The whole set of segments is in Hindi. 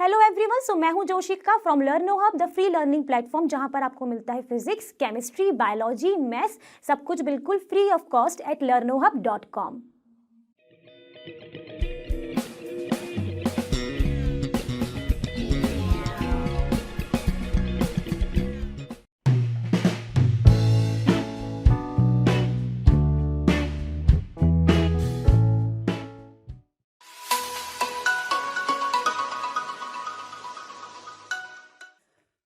हेलो एवरीवन, सो मैं हूं Joshika from Learno Hub, the free learning platform, जहां पर आपको मिलता है फिजिक्स, केमिस्ट्री, बायोलॉजी, मैथ्स, सब कुछ बिल्कुल free of cost at learnohub.com।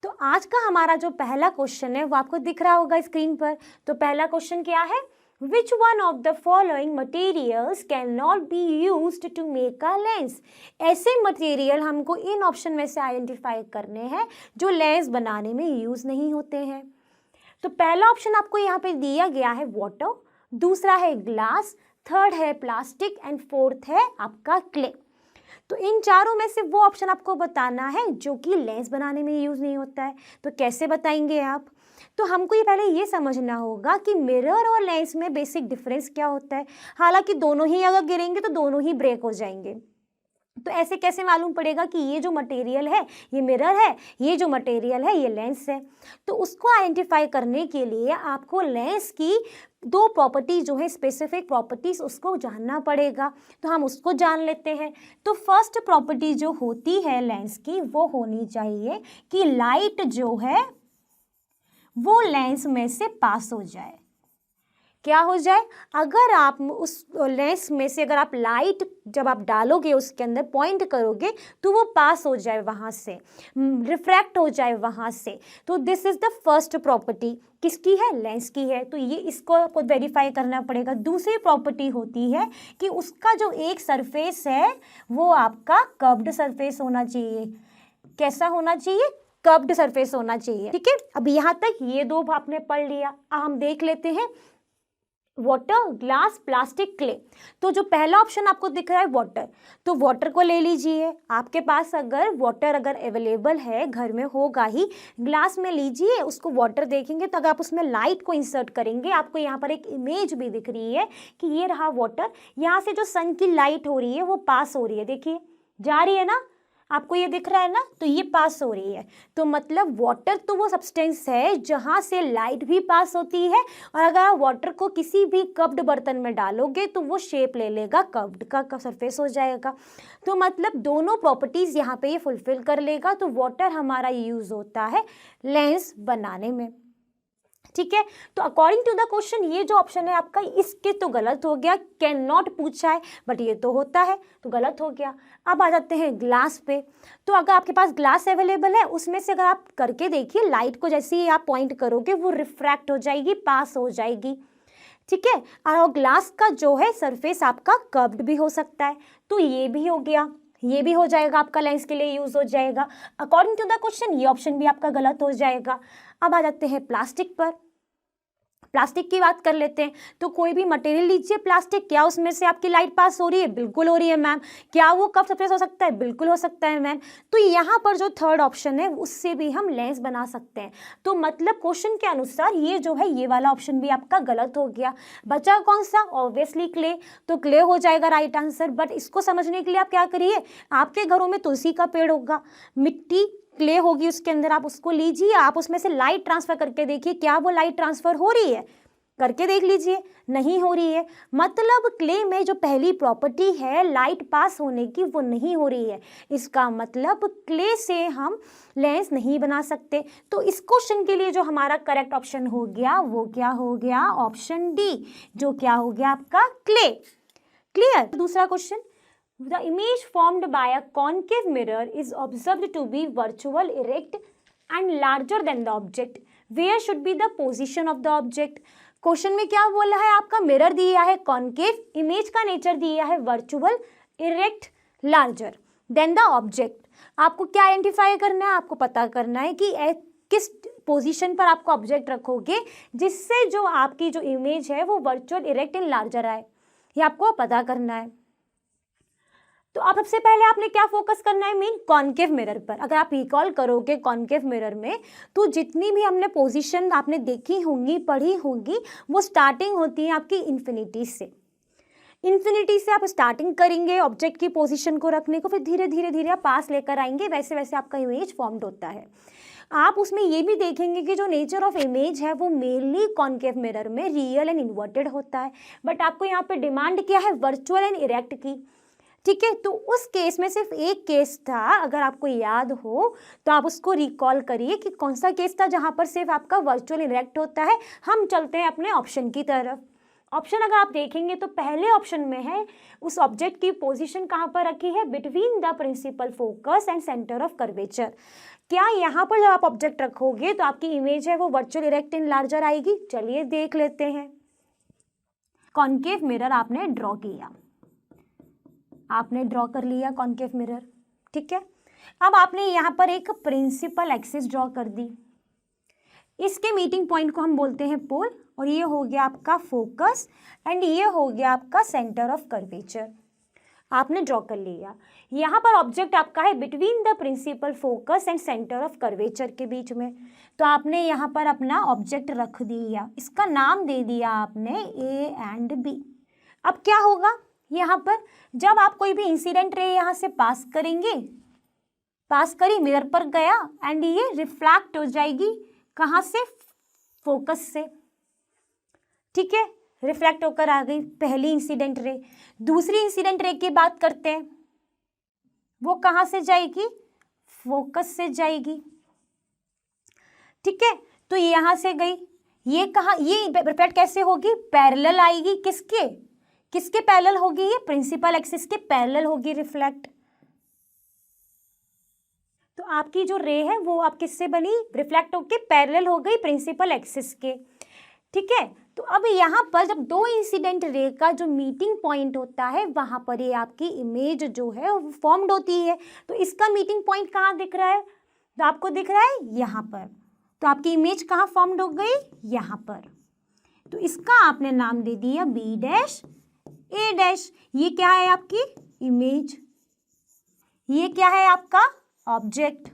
तो आज का हमारा जो पहला क्वेश्चन है वो आपको दिख रहा होगा स्क्रीन पर। तो पहला क्वेश्चन क्या है? Which one of the following materials cannot be used to make a lens? ऐसे मटेरियल हमको इन ऑप्शन में से आइडेंटिफाई करने हैं जो लेंस बनाने में यूज नहीं होते हैं। तो पहला ऑप्शन आपको यहाँ पे दिया गया है वाटर, दूसरा है ग्लास, थर्ड है प्लास्टिक एंड फोर्थ है आपका क्ले। तो इन चारों में से वो ऑप्शन आपको बताना है जो कि लेंस बनाने में यूज नहीं होता है। तो कैसे बताएंगे आप? तो हमको ये पहले ये समझना होगा कि मिरर और लेंस में बेसिक डिफरेंस क्या होता है। हालांकि दोनों ही अगर गिरेंगे तो दोनों ही ब्रेक हो जाएंगे। तो ऐसे कैसे मालूम पड़ेगा कि ये जो मटेरियल है ये मिरर है, ये जो मटेरियल है ये लेंस है? तो उसको आइडेंटिफाई करने के लिए आपको लेंस की दो प्रॉपर्टी जो है, स्पेसिफिक प्रॉपर्टीज, उसको जानना पड़ेगा। तो हम उसको जान लेते हैं। तो फर्स्ट प्रॉपर्टी जो होती है लेंस की वो होनी चाहिए कि लाइट जो है वो लेंस में से पास हो जाए। क्या हो जाए? अगर आप उस लेंस में से अगर आप लाइट जब आप डालोगे उसके अंदर पॉइंट करोगे तो वो पास हो जाए, वहाँ से रिफ्रैक्ट हो जाए वहाँ से। तो this is the first property. किसकी है? लेंस की है। तो ये इसको आपको वेरीफाई करना पड़ेगा। दूसरी प्रॉपर्टी होती है कि उसका जो एक सरफेस है वो आपका कर्व्ड सरफेस होना चाहिए। कैसा होना चाहिए? कर्व्ड सरफेस होना चाहिए। ठीक है, अब यहाँ तक ये दो आपने पढ़ लिया। अब हम देख लेते हैं वाटर, ग्लास, प्लास्टिक, क्ले। तो जो पहला ऑप्शन आपको दिख रहा है वाटर, तो वाटर को ले लीजिए। आपके पास अगर वाटर अगर अवेलेबल है, घर में होगा ही, ग्लास में लीजिए उसको, वाटर देखेंगे तो अगर आप उसमें लाइट को इंसर्ट करेंगे, आपको यहाँ पर एक इमेज भी दिख रही है कि ये रहा वाटर। यहाँ से जो सन की लाइट हो रही है वो पास हो रही है, देखिए जा रही है ना, आपको ये दिख रहा है ना, तो ये पास हो रही है। तो मतलब वाटर तो वो सब्सटेंस है जहाँ से लाइट भी पास होती है, और अगर आप वाटर को किसी भी कर्व्ड बर्तन में डालोगे तो वो शेप ले लेगा, कर्व्ड का सरफेस हो जाएगा। तो मतलब दोनों प्रॉपर्टीज यहाँ पे ये फुलफिल कर लेगा। तो वाटर हमारा यूज होता है लेंस बनाने में। ठीक है, तो अकॉर्डिंग टू द क्वेश्चन ये जो ऑप्शन है आपका, इसके तो गलत हो गया। कैन नॉट पूछा है बट ये तो होता है, तो गलत हो गया। अब आ जाते हैं ग्लास पे। तो अगर आपके पास ग्लास अवेलेबल है, उसमें से अगर आप करके देखिए, लाइट को जैसे ही आप पॉइंट करोगे वो रिफ्रैक्ट हो जाएगी, पास हो जाएगी। ठीक है, और ग्लास का जो है सरफेस आपका कर्व्ड भी हो सकता है। तो ये भी हो गया, ये भी हो जाएगा, आपका लेंस के लिए यूज हो जाएगा। अकॉर्डिंग टू द क्वेश्चन ये ऑप्शन भी आपका गलत हो जाएगा। अब आ जाते हैं प्लास्टिक पर। प्लास्टिक की बात कर लेते हैं। तो कोई भी मटेरियल लीजिए प्लास्टिक, क्या उसमें से आपकी लाइट पास हो रही है? बिल्कुल हो रही है मैम। क्या वो कर्व सरफेस हो सकता है? बिल्कुल हो सकता है मैम। तो यहाँ पर जो थर्ड ऑप्शन है उससे भी हम लेंस बना सकते हैं। तो मतलब क्वेश्चन के अनुसार ये जो है ये वाला ऑप्शन भी आपका गलत हो गया। बचा कौन सा? Obviously clay. तो क्ले हो जाएगा राइट आंसर। बट इसको समझने के लिए आप क्या करिए, आपके घरों में तुलसी का पेड़ होगा, मिट्टी क्ले होगी उसके अंदर, आप उसको लीजिए, आप उसमें से लाइट ट्रांसफर करके देखिए, क्या वो लाइट ट्रांसफर हो रही है? करके देख लीजिए, नहीं हो रही है। मतलब क्ले में जो पहली प्रॉपर्टी है लाइट पास होने की, वो नहीं हो रही है। इसका मतलब क्ले से हम लेंस नहीं बना सकते। तो इस क्वेश्चन के लिए जो हमारा करेक्ट ऑप्शन हो गया वो क्या हो गया? ऑप्शन डी, जो क्या हो गया आपका? क्ले। क्लियर? दूसरा question, the image formed by a concave mirror is observed to be virtual, erect and larger than the object. Where should be the position of the object? Question में क्या बोला है आपका? मिरर दिया है कॉन्केव, इमेज का नेचर दिया है virtual, erect, larger than the object. आपको क्या आइडेंटिफाई करना है? आपको पता करना है कि किस पोजीशन पर आपको ऑब्जेक्ट रखोगे जिससे जो आपकी जो इमेज है वो वर्चुअल, इरेक्ट एंड लार्जर आए। ये आपको पता करना है। तो आप सबसे पहले आपने क्या फोकस करना है? मेन कॉन्केव मिरर पर। अगर आप रिकॉल करोगे कॉन्केव मिरर में, तो जितनी भी हमने पोजीशन आपने देखी होंगी, पढ़ी होंगी, वो स्टार्टिंग होती है आपकी इन्फिनिटी से। इन्फिनिटी से आप स्टार्टिंग करेंगे ऑब्जेक्ट की पोजीशन को रखने को, फिर धीरे धीरे धीरे आप पास लेकर आएंगे, वैसे वैसे आपका इमेज फॉर्म्ड होता है। आप उसमें ये भी देखेंगे कि जो नेचर ऑफ इमेज है वो मेनली कॉनकेव मिरर में रियल एंड इन्वर्टेड होता है, बट आपको यहाँ पे डिमांड क्या है, वर्चुअल एंड इरेक्ट की। ठीक है, तो उस केस में सिर्फ एक केस था, अगर आपको याद हो तो आप उसको रिकॉल करिए कि कौन सा केस था जहाँ पर सिर्फ आपका वर्चुअल इरेक्ट होता है। हम चलते हैं अपने ऑप्शन की तरफ। ऑप्शन अगर आप देखेंगे तो पहले ऑप्शन में है उस ऑब्जेक्ट की पोजीशन कहाँ पर रखी है, between the principal focus and centre of curvature. क्या यहाँ पर जब आप ऑब्जेक्ट रखोगे तो आपकी इमेज है वो वर्चुअल इरेक्ट एंड लार्जर आएगी? चलिए देख लेते हैं। कॉनकेव मिरर आपने ड्रॉ किया, आपने ड्रॉ कर लिया कॉनकेव मिरर। ठीक है, अब आपने यहाँ पर एक प्रिंसिपल एक्सिस ड्रॉ कर दी, इसके मीटिंग पॉइंट को हम बोलते हैं पोल, और ये हो गया आपका फोकस एंड ये हो गया आपका सेंटर ऑफ कर्वेचर। आपने ड्रॉ कर लिया। यहाँ पर ऑब्जेक्ट आपका है between the principal focus and centre of curvature के बीच में, तो आपने यहाँ पर अपना ऑब्जेक्ट रख दिया, इसका नाम दे दिया आपने ए एंड बी। अब क्या होगा यहाँ पर, जब आप कोई भी इंसिडेंट रे यहाँ से पास करेंगे, पास करी मिरर पर गया एंड ये रिफ्लेक्ट हो जाएगी कहाँ से, फोकस से। ठीक है, रिफ्लेक्ट होकर आ गई पहली इंसिडेंट रे। दूसरी इंसिडेंट रे की बात करते हैं, वो कहाँ से जाएगी, फोकस से जाएगी। ठीक है, तो यहाँ से गई, ये कहाँ, ये रिफ्लेक्ट कैसे होगी, पैरेलल आएगी, किसके किसके पैरेलल होगी, ये प्रिंसिपल एक्सिस के पैरेलल होगी रिफ्लेक्ट। तो आपकी जो रे है वो आप किससे बनी, रिफ्लेक्ट होके पैरेलल हो गई प्रिंसिपल एक्सिस के। ठीक है, तो अब यहाँ पर जब दो इंसिडेंट रे का जो मीटिंग पॉइंट होता है वहाँ पर ये आपकी इमेज जो है वो फॉर्म्ड होती है। तो इसका मीटिंग पॉइंट कहाँ दिख रहा है, तो आपको दिख रहा है यहाँ पर। तो आपकी इमेज कहाँ फॉर्म्ड हो गई, यहाँ पर। तो इसका आपने नाम दे दिया बी डैश ए डैश। ये क्या है आपकी इमेज, ये क्या है आपका ऑब्जेक्ट।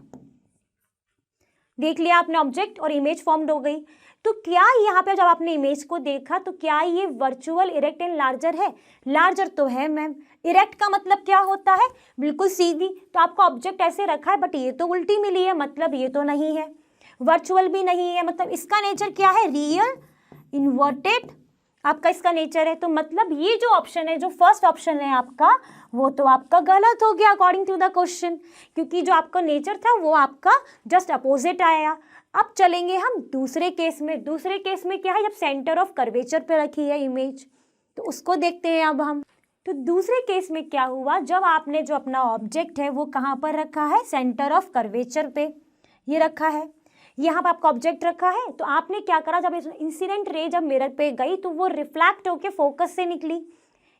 देख लिया आपने ऑब्जेक्ट और इमेज फॉर्म्ड हो गई। तो क्या यहाँ पे जब आपने इमेज को देखा तो क्या ये वर्चुअल इरेक्ट एंड लार्जर है, लार्जर तो है मैम। इरेक्ट का मतलब क्या होता है, बिल्कुल सीधी, तो आपका ऑब्जेक्ट ऐसे रखा है बट ये तो उल्टी मिली है, मतलब ये तो नहीं है, वर्चुअल भी नहीं है, मतलब इसका नेचर क्या है, रियल इन्वर्टेड आपका इसका नेचर है। तो मतलब ये जो ऑप्शन है, जो फर्स्ट ऑप्शन है आपका, वो तो आपका गलत हो गया अकॉर्डिंग टू द क्वेश्चन, क्योंकि जो आपका नेचर था वो आपका जस्ट अपोजिट आया। अब चलेंगे हम दूसरे केस में। दूसरे केस में क्या है, जब सेंटर ऑफ कर्वेचर पे रखी है इमेज, तो उसको देखते हैं अब हम। तो दूसरे केस में क्या हुआ, जब आपने जो अपना ऑब्जेक्ट है वो कहाँ पर रखा है, सेंटर ऑफ कर्वेचर पे ये रखा है, यहाँ पर आपका ऑब्जेक्ट रखा है। तो आपने क्या करा, जब इंसिडेंट रे जब मिरर पे गई तो वो रिफ्लेक्ट होके फोकस से निकली,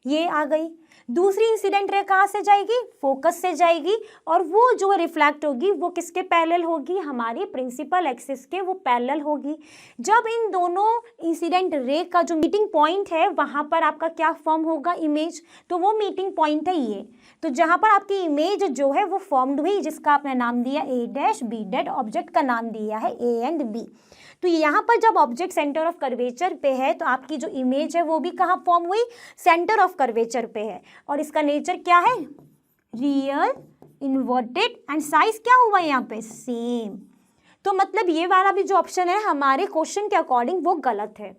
ये आ गई। दूसरी इंसिडेंट रे कहाँ से जाएगी, फोकस से जाएगी, और वो जो रिफ्लेक्ट होगी वो किसके पैरेलल होगी, हमारी प्रिंसिपल एक्सिस के वो पैरेलल होगी। जब इन दोनों इंसिडेंट रे का जो मीटिंग पॉइंट है वहाँ पर आपका क्या फॉर्म होगा, इमेज। तो वो मीटिंग पॉइंट है ये, तो जहाँ पर आपकी इमेज जो है वो फॉर्म्ड हुई, जिसका आपने नाम दिया ए डैश बी डैश, ऑब्जेक्ट का नाम दिया है ए एंड बी। तो यहाँ पर जब ऑब्जेक्ट सेंटर ऑफ कर्वेचर पे है तो आपकी जो इमेज है वो भी कहाँ फॉर्म हुई, सेंटर ऑफ कर्वेचर पे है, और इसका नेचर क्या है, रियल इन्वर्टेड, एंड साइज क्या हुआ यहाँ पे, सेम। तो मतलब ये वाला भी जो ऑप्शन है हमारे क्वेश्चन के अकॉर्डिंग वो गलत है,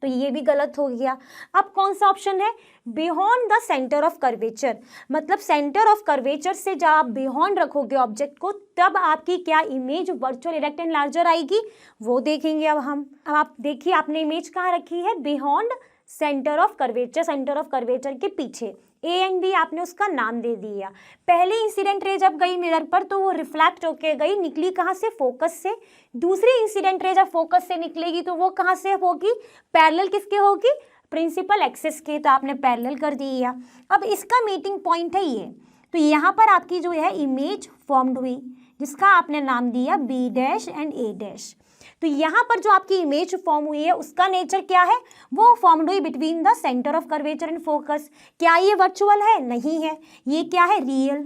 तो ये भी गलत हो गया। अब कौन सा ऑप्शन है, beyond the centre of curvature, मतलब सेंटर ऑफ कर्वेचर से जब आप बियॉन्ड रखोगे ऑब्जेक्ट को तब आपकी क्या image virtual erect and larger आएगी, वो देखेंगे अब हम। अब आप देखिए आपने इमेज कहाँ रखी है, beyond centre of curvature, centre of curvature के पीछे। ए एंड बी आपने उसका नाम दे दिया। पहली इंसिडेंट रे जब गई मिरर पर तो वो रिफ्लेक्ट होके गई, निकली कहाँ से, फोकस से। दूसरी इंसिडेंट रे जब फोकस से निकलेगी तो वो कहाँ से होगी, पैरेलल किसके होगी, प्रिंसिपल एक्सिस के, तो आपने पैरेलल कर दिया। अब इसका मीटिंग पॉइंट है ये, तो यहाँ पर आपकी जो है इमेज फॉर्म्ड हुई, जिसका आपने नाम दिया B dash and A dash. तो यहाँ पर जो आपकी इमेज फॉर्म हुई है उसका नेचर क्या है, वो फॉर्म्ड हुई between the centre of curvature and focus. क्या ये वर्चुअल है, नहीं है। ये क्या है, रियल।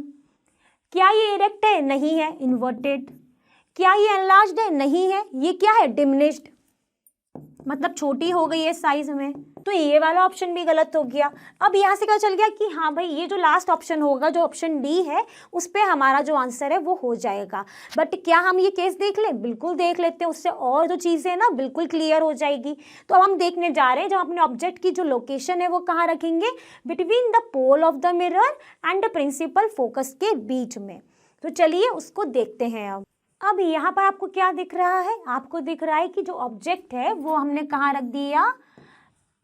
क्या ये इरेक्ट है, नहीं है, इन्वर्टेड। क्या ये एनलार्ज्ड है, नहीं है। ये क्या है, डिमिनिश्ड। मतलब छोटी हो गई है साइज में, तो ये वाला ऑप्शन भी गलत हो गया। अब यहाँ से क्या चल गया कि हाँ भाई ये जो लास्ट ऑप्शन होगा, जो ऑप्शन डी है, उस पर हमारा जो आंसर है वो हो जाएगा। बट क्या हम ये केस देख लें? बिल्कुल देख लेते हैं, उससे और जो चीज़ें ना बिल्कुल क्लियर हो जाएगी। तो अब हम देखने जा रहे हैं, जब अपने ऑब्जेक्ट की जो लोकेशन है वो कहाँ रखेंगे? Between the pole of the mirror and the principal focus के बीच में। तो चलिए उसको देखते हैं। अब यहाँ पर आपको क्या दिख रहा है? आपको दिख रहा है कि जो ऑब्जेक्ट है वो हमने कहाँ रख दिया?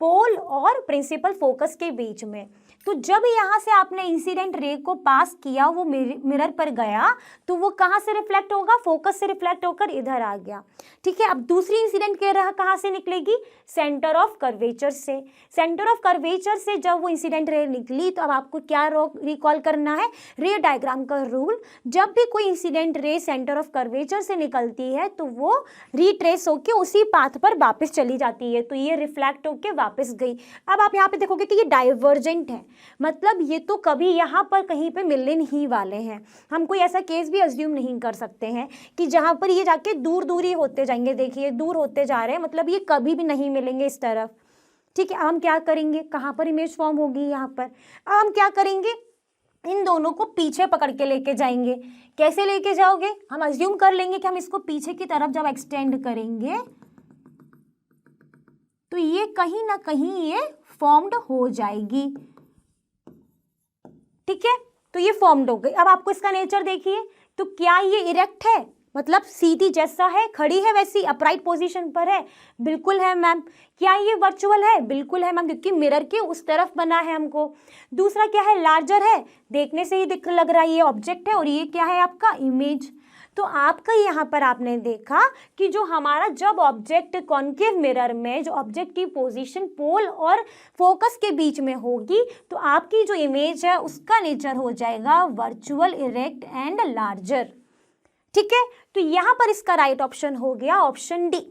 पोल और प्रिंसिपल फोकस के बीच में। तो जब यहाँ से आपने इंसिडेंट रे को पास किया, वो मिरर पर गया, तो वो कहाँ से रिफ्लेक्ट होगा? फोकस से रिफ्लेक्ट होकर इधर आ गया। ठीक है, अब दूसरी इंसिडेंट कहाँ से निकलेगी? सेंटर ऑफ कर्वेचर से। सेंटर ऑफ कर्वेचर से जब वो इंसिडेंट रे निकली, तो अब आपको क्या रिकॉल करना है? रे डायग्राम का रूल। जब भी कोई incident ray centre of curvature से निकलती है तो वो रिट्रेस होके उसी पाथ पर वापस चली जाती है। तो ये रिफ्लेक्ट होके वापस गई। अब आप यहाँ पे देखोगे कि ये डाइवर्जेंट है, मतलब ये तो कभी यहाँ पर कहीं पे मिलने नहीं वाले हैं। हम कोई ऐसा केस भी अज्यूम नहीं कर सकते हैं कि जहाँ पर ये जाके दूर दूर ही होते जाएंगे। देखिए दूर होते जा रहे हैं, मतलब ये कभी भी नहीं मिलेंगे इस तरफ। ठीक है, हम क्या करेंगे? कहाँ पर इमेज फॉर्म होगी? यहाँ पर। अब हम क्या करेंगे? इन दोनों को पीछे पकड़ के लेके जाएंगे। कैसे लेके जाओगे? हम अज्यूम कर लेंगे कि हम इसको पीछे की तरफ जब एक्सटेंड करेंगे तो ये कहीं ना कहीं ये फॉर्म्ड हो जाएगी। ठीक है, तो ये फॉर्म्ड हो गई। अब आपको इसका नेचर देखिए, तो क्या ये इरेक्ट है? मतलब सीधी जैसा है, खड़ी है वैसी अपराइट पोजीशन पर है? बिल्कुल है मैम। क्या ये वर्चुअल है? बिल्कुल है मैम, क्योंकि मिरर के उस तरफ बना है हमको। दूसरा क्या है? लार्जर है, देखने से ही दिख लग रहा है ये ऑब्जेक्ट है, और ये क्या है आपका? इमेज। तो आपका यहाँ पर आपने देखा कि जो हमारा जब ऑब्जेक्ट कॉन्केव मिरर में जो ऑब्जेक्ट की पोजीशन पोल और फोकस के बीच में होगी, तो आपकी जो इमेज है उसका नेचर हो जाएगा वर्चुअल, इरेक्ट एंड लार्जर। ठीक है, तो यहाँ पर इसका राइट ऑप्शन हो गया ऑप्शन डी।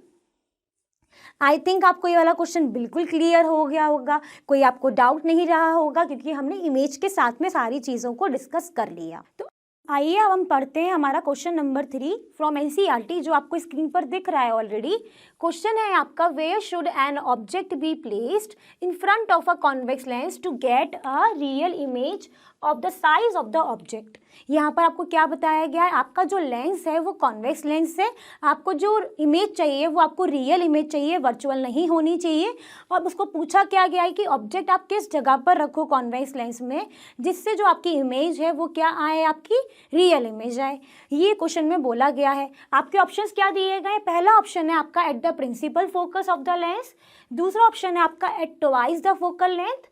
आई थिंक आपको ये वाला क्वेश्चन बिल्कुल क्लियर हो गया होगा, कोई आपको डाउट नहीं रहा होगा, क्योंकि हमने इमेज के साथ में सारी चीज़ों को डिस्कस कर लिया। तो आइए अब हम पढ़ते हैं हमारा क्वेश्चन नंबर 3 फ्रॉम एनसीईआरटी, जो आपको स्क्रीन पर दिख रहा है ऑलरेडी। क्वेश्चन है आपका, where should an object be placed in front of a convex lens to get a real image of the size of the object. यहाँ पर आपको क्या बताया गया है? आपका जो लेंस है वो कॉन्वेक्स लेंस है, आपको जो इमेज चाहिए वो आपको रियल इमेज चाहिए, वर्चुअल नहीं होनी चाहिए। और उसको पूछा क्या गया है कि ऑब्जेक्ट आप किस जगह पर रखो कॉन्वेक्स लेंस में, जिससे जो आपकी इमेज है वो क्या आए? आपकी रियल इमेज आए। ये क्वेश्चन में बोला गया है। आपके ऑप्शंस क्या दिए गए? पहला ऑप्शन है आपका at the principal focus of the lens, दूसरा ऑप्शन है आपका at twice the focal length,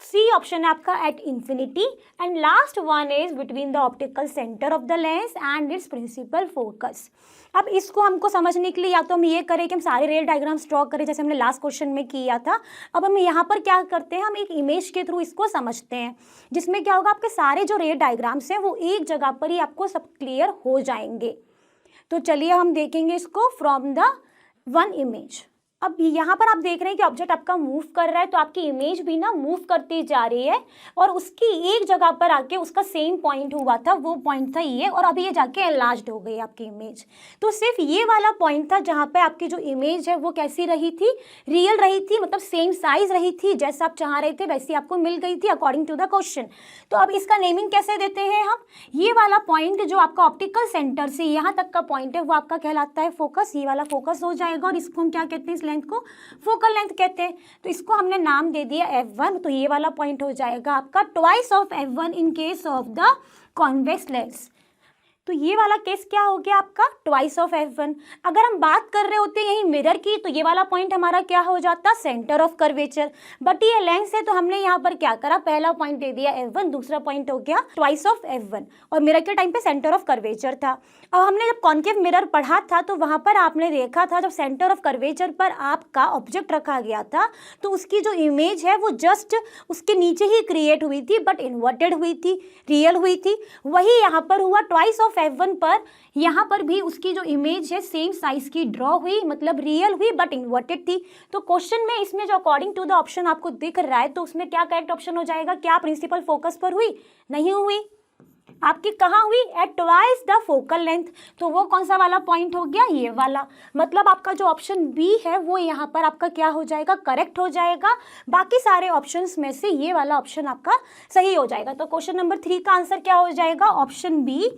C option है आपका at infinity, and last one is between the optical centre of the lens and its principal focus. अब इसको हमको समझने के लिए या तो हम ये करें कि हम सारे रेल डायग्राम्स ड्रॉ करें, जैसे हमने लास्ट क्वेश्चन में किया था। अब हम यहाँ पर क्या करते हैं? हम एक इमेज के थ्रू इसको समझते हैं, जिसमें क्या होगा, आपके सारे जो रेल डायग्राम्स हैं वो एक जगह पर ही आपको सब क्लियर हो जाएंगे। तो चलिए हम देखेंगे इसको फ्रॉम द वन इमेज। अब यहाँ पर आप देख रहे हैं कि ऑब्जेक्ट आपका मूव कर रहा है, तो आपकी इमेज भी ना मूव करती जा रही है, और उसकी एक जगह पर आके उसका सेम पॉइंट हुआ था, वो पॉइंट था ये, और अभी ये जाके एनलार्ज्ड हो गई आपकी इमेज। तो सिर्फ ये वाला पॉइंट था जहाँ पे आपकी जो इमेज है वो कैसी रही थी? रियल रही थी, मतलब सेम साइज रही थी, जैसा आप चाह रहे थे वैसी आपको मिल गई थी अकॉर्डिंग टू द क्वेश्चन। तो अब इसका नेमिंग कैसे देते हैं हम? ये वाला पॉइंट जो आपका ऑप्टिकल सेंटर से यहाँ तक का पॉइंट है वो आपका कहलाता है फोकस। ये वाला फोकस हो जाएगा, और इसको हम क्या कहते हैं? लेंथ को फोकल लेंथ कहते हैं। तो इसको हमने नाम दे दिया f1। तो ये वाला पॉइंट हो जाएगा आपका twice of f1 in case of the convex lens. तो ये वाला केस क्या हो गया आपका? Twice of f1। अगर हम बात कर रहे होते हैं यही मिरर की, तो ये वाला पॉइंट हमारा क्या हो जाता? Centre of curvature. बट ये लेंस है तो हमने यहाँ पर क्या करा? पहला पॉइंट दे दिया f1, दूसरा पॉइंट हो गया ट्वाइस ऑफ f1, और मिरर के टाइम पे सेंटर ऑफ कर्वेचर था। अब हमने जब कॉन्केव मिरर पढ़ा था तो वहाँ पर आपने देखा था जब सेंटर ऑफ कर्वेचर पर आपका ऑब्जेक्ट रखा गया था तो उसकी जो इमेज है वो जस्ट उसके नीचे ही क्रिएट हुई थी, बट इन्वर्टेड हुई थी, रियल हुई थी। वही यहाँ पर हुआ ट्वाइस ऑफ f1 पर, यहाँ पर भी उसकी जो इमेज है सेम साइज की ड्रॉ हुई, मतलब रियल हुई बट इन्वर्टेड थी। तो क्वेश्चन में इसमें जो अकॉर्डिंग टू द ऑप्शन आपको दिख रहा है तो उसमें क्या करेक्ट ऑप्शन हो जाएगा? क्या प्रिंसिपल फोकस पर हुई? नहीं हुई। आपकी कहाँ हुई? At twice the focal length. तो वो कौन सा वाला पॉइंट हो गया? ये वाला। मतलब आपका जो ऑप्शन बी है वो यहाँ पर आपका क्या हो जाएगा? करेक्ट हो जाएगा। बाकी सारे ऑप्शंस में से ये वाला ऑप्शन आपका सही हो जाएगा। तो क्वेश्चन नंबर 3 का आंसर क्या हो जाएगा? Option B,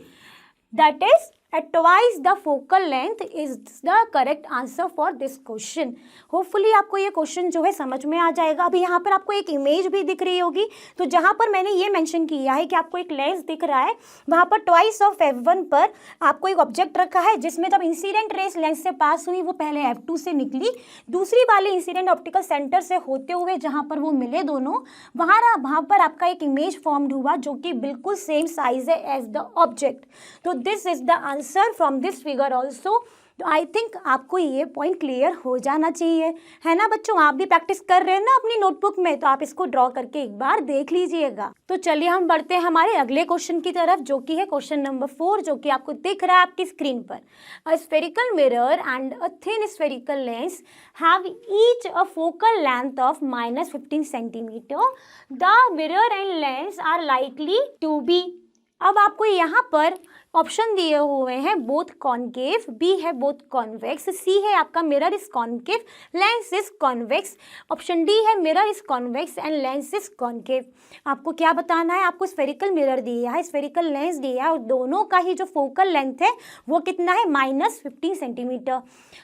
that is at twice the focal length is the correct answer for this question। Hopefully आपको ये क्वेश्चन जो है समझ में आ जाएगा। अभी यहाँ पर आपको एक इमेज भी दिख रही होगी, तो जहाँ पर मैंने ये मेंशन किया है कि आपको एक लेंस दिख रहा है, वहाँ पर ट्वाइस ऑफ F1 पर आपको एक ऑब्जेक्ट रखा है जिसमें जब इंसिडेंट रेस लेंस से पास हुई वो पहले F2 से निकली, दूसरी वाली इंसिडेंट ऑप्टिकल सेंटर से होते हुए जहाँ पर वो मिले दोनों, वहाँ पर आपका एक इमेज फॉर्म्ड हुआ जो कि बिल्कुल सेम साइज है एज द ऑब्जेक्ट। तो this is the answer from this figure also. तो आई थिंक आपको ये पॉइंट क्लियर हो जाना चाहिए, है ना बच्चों? आप भी प्रैक्टिस कर रहे हैं ना अपनी नोटबुक में, तो आप इसको ड्रॉ करके एक बार देख लीजिएगा। तो चलिए हम बढ़ते हैं हमारे अगले क्वेश्चन की तरफ, जो कि है क्वेश्चन नंबर 4, जो कि आपको दिख रहा है आपकी स्क्रीन पर। A spherical mirror and a thin spherical lens have each a focal length of -15 centimetre. The mirror and lens are likely to be. अब आपको यहाँ पर ऑप्शन दिए हुए हैं बोथ कॉनकेव, बी है बोथ कॉन्वेक्स, सी है आपका mirror is concave, lens is convex, option D है mirror is convex and lens is concave. आपको क्या बताना है? आपको स्फेरिकल मिरर दिया है, स्फेरिकल लेंस दिया है, और दोनों का ही जो फोकल लेंथ है वो कितना है? -15 सेंटीमीटर।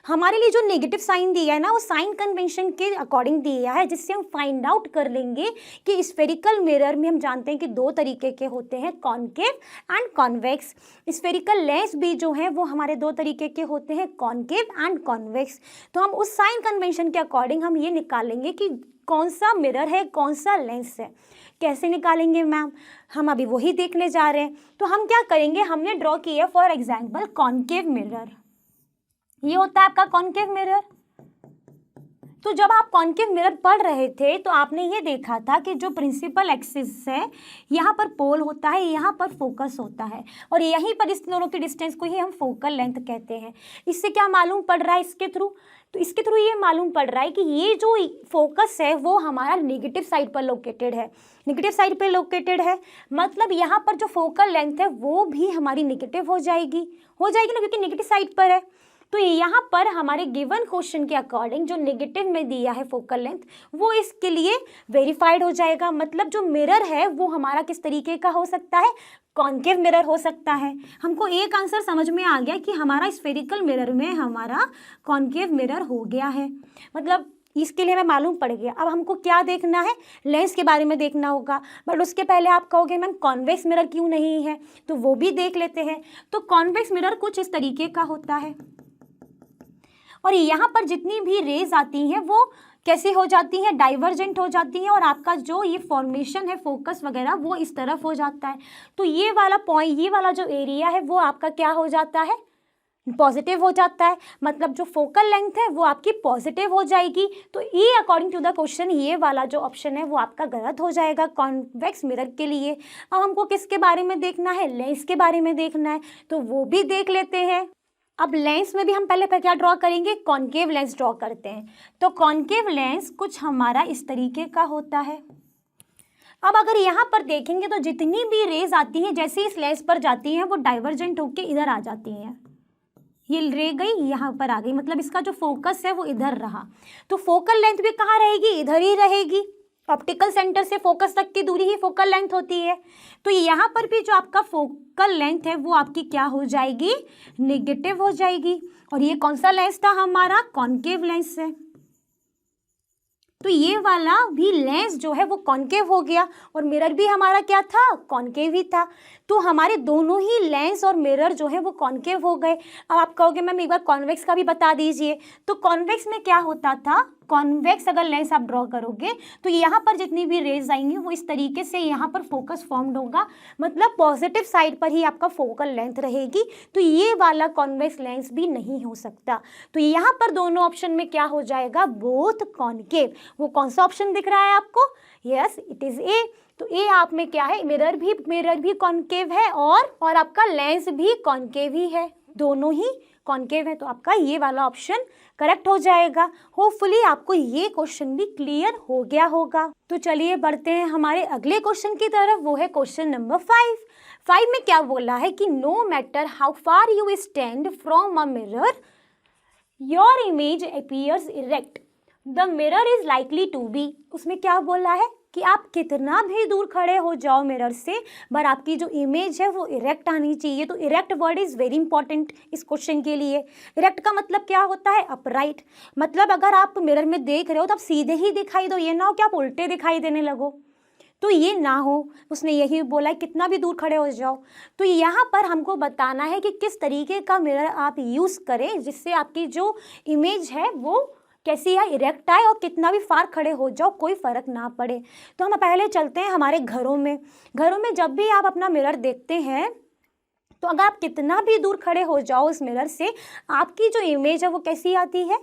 हमारे लिए जो नेगेटिव साइन दिया है ना, वो साइन कन्वेंशन के अकॉर्डिंग दिया है, जिससे हम फाइंड आउट कर लेंगे कि स्फेरिकल मिरर में हम जानते हैं कि 2 तरीके के होते हैं, concave and convex. Spherical lens भी जो है वो हमारे 2 तरीके के होते हैं, कॉनकेव एंड कॉन्वेक्स। तो हम उस साइन कन्वेंशन के अकॉर्डिंग हम ये निकालेंगे कि कौन सा मिरर है, कौन सा लेंस है। कैसे निकालेंगे मैम? हम अभी वही देखने जा रहे हैं। तो हम क्या करेंगे, हमने ड्रॉ किया फॉर एग्जाम्पल कॉनकेव मिरर। ये होता है आपका कॉनकेव मिरर। तो जब आप कॉनकेव मिरर पढ़ रहे थे तो आपने ये देखा था कि जो प्रिंसिपल एक्सिस है, यहाँ पर पोल होता है, यहाँ पर फोकस होता है, और यहीं पर इस दोनों की डिस्टेंस को ही हम फोकल लेंथ कहते हैं। इससे क्या मालूम पड़ रहा है इसके थ्रू? तो इसके थ्रू ये मालूम पड़ रहा है कि ये जो फोकस है वो हमारा नेगेटिव साइड पर लोकेटेड है। नेगेटिव साइड पे लोकेटेड है मतलब यहाँ पर जो फोकल लेंथ है वो भी हमारी नेगेटिव हो जाएगी ना, क्योंकि नेगेटिव साइड पर है। तो यहाँ पर हमारे गिवन क्वेश्चन के अकॉर्डिंग जो नेगेटिव में दिया है फोकल लेंथ, वो इसके लिए वेरीफाइड हो जाएगा। मतलब जो मिरर है वो हमारा किस तरीके का हो सकता है? कॉनकेव मिरर हो सकता है। हमको एक आंसर समझ में आ गया कि हमारा स्फेरिकल मिरर में हमारा कॉनकेव मिरर हो गया है, मतलब इसके लिए हमें मालूम पड़ गया। अब हमको क्या देखना है? लेंस के बारे में देखना होगा। बट उसके पहले आप कहोगे मैम कॉन्वेक्स मिरर क्यों नहीं है, तो वो भी देख लेते हैं। तो कॉन्वेक्स मिरर कुछ इस तरीके का होता है, और यहाँ पर जितनी भी रेज आती हैं वो कैसी हो जाती हैं? डाइवर्जेंट हो जाती हैं, और आपका जो ये फॉर्मेशन है फोकस वगैरह वो इस तरफ हो जाता है। तो ये वाला पॉइंट, ये वाला जो एरिया है वो आपका क्या हो जाता है? पॉजिटिव हो जाता है। मतलब जो फोकल लेंथ है वो आपकी पॉजिटिव हो जाएगी। तो ये अकॉर्डिंग टू द क्वेश्चन ये वाला जो ऑप्शन है वो आपका गलत हो जाएगा कॉन्वेक्स मिरर के लिए। अब हमको किसके बारे में देखना है? लेंस के बारे में देखना है, तो वो भी देख लेते हैं। अब लेंस में भी हम पहले क्या ड्रॉ करेंगे? कॉनकेव लेंस ड्रॉ करते हैं। तो कॉनकेव लेंस कुछ हमारा इस तरीके का होता है। अब अगर यहाँ पर देखेंगे तो जितनी भी रेज आती हैं जैसे इस लेंस पर जाती हैं वो डाइवर्जेंट होके इधर आ जाती हैं। ये रे गई, यहाँ पर आ गई, मतलब इसका जो फोकस है वो इधर रहा। तो फोकल लेंथ भी कहाँ रहेगी? इधर ही रहेगी। ऑप्टिकल सेंटर से फोकस तक की दूरी ही फोकल लेंथ होती है। तो यहाँ पर भी जो आपका फोकल लेंथ है वो आपकी क्या हो जाएगी? नेगेटिव हो जाएगी। और ये कौन सा लेंस था? हमारा कॉनकेव लेंस है। तो ये वाला भी लेंस जो है वो कॉनकेव हो गया, और मिरर भी हमारा क्या था? कॉनकेव ही था। तो हमारे दोनों ही लेंस और मिरर जो है वो कॉनकेव हो गए। अब आप कहोगे मैम एक बार कॉन्वेक्स का भी बता दीजिए। तो कॉन्वेक्स में क्या होता था? कॉन्वेक्स अगर लेंस आप ड्रॉ करोगे तो यहाँ पर जितनी भी रेज आएंगी वो इस तरीके से यहाँ पर फोकस फॉर्म्ड होगा, मतलब पॉजिटिव साइड पर ही आपका फोकल लेंथ रहेगी। तो ये वाला कॉन्वेक्स लेंस भी नहीं हो सकता। तो यहाँ पर दोनों ऑप्शन में क्या हो जाएगा? Both concave. वो कौन सा ऑप्शन दिख रहा है आपको? Yes, it is a. तो ए आप में क्या है? मिरर भी कॉनकेव है, और आपका लेंस भी कॉनकेव ही है, दोनों ही कॉनकेव है। तो आपका ये वाला ऑप्शन करेक्ट हो जाएगा। होपफुली आपको ये क्वेश्चन भी क्लियर हो गया होगा। तो चलिए बढ़ते हैं हमारे अगले क्वेश्चन की तरफ, वो है क्वेश्चन नंबर 5। 5 में क्या बोला है कि no matter how far you stand from a mirror your image appears erect the mirror is likely to be. उसमें क्या बोला है कि आप कितना भी दूर खड़े हो जाओ मिरर से, पर आपकी जो इमेज है वो इरेक्ट आनी चाहिए। तो erect word is very important इस क्वेश्चन के लिए। इरेक्ट का मतलब क्या होता है? अपराइट। मतलब अगर आप मिरर में देख रहे हो तो आप सीधे ही दिखाई दो, ये ना हो कि आप उल्टे दिखाई देने लगो, तो ये ना हो। उसने यही बोला है कितना भी दूर खड़े हो जाओ। तो यहाँ पर हमको बताना है कि किस तरीके का मिरर आप यूज़ करें जिससे आपकी जो इमेज है वो कैसी है, इरेक्ट आए, और कितना भी फार खड़े हो जाओ कोई फ़र्क ना पड़े। तो हम पहले चलते हैं हमारे घरों में। घरों में जब भी आप अपना मिरर देखते हैं तो अगर आप कितना भी दूर खड़े हो जाओ उस मिरर से, आपकी जो इमेज है वो कैसी आती है?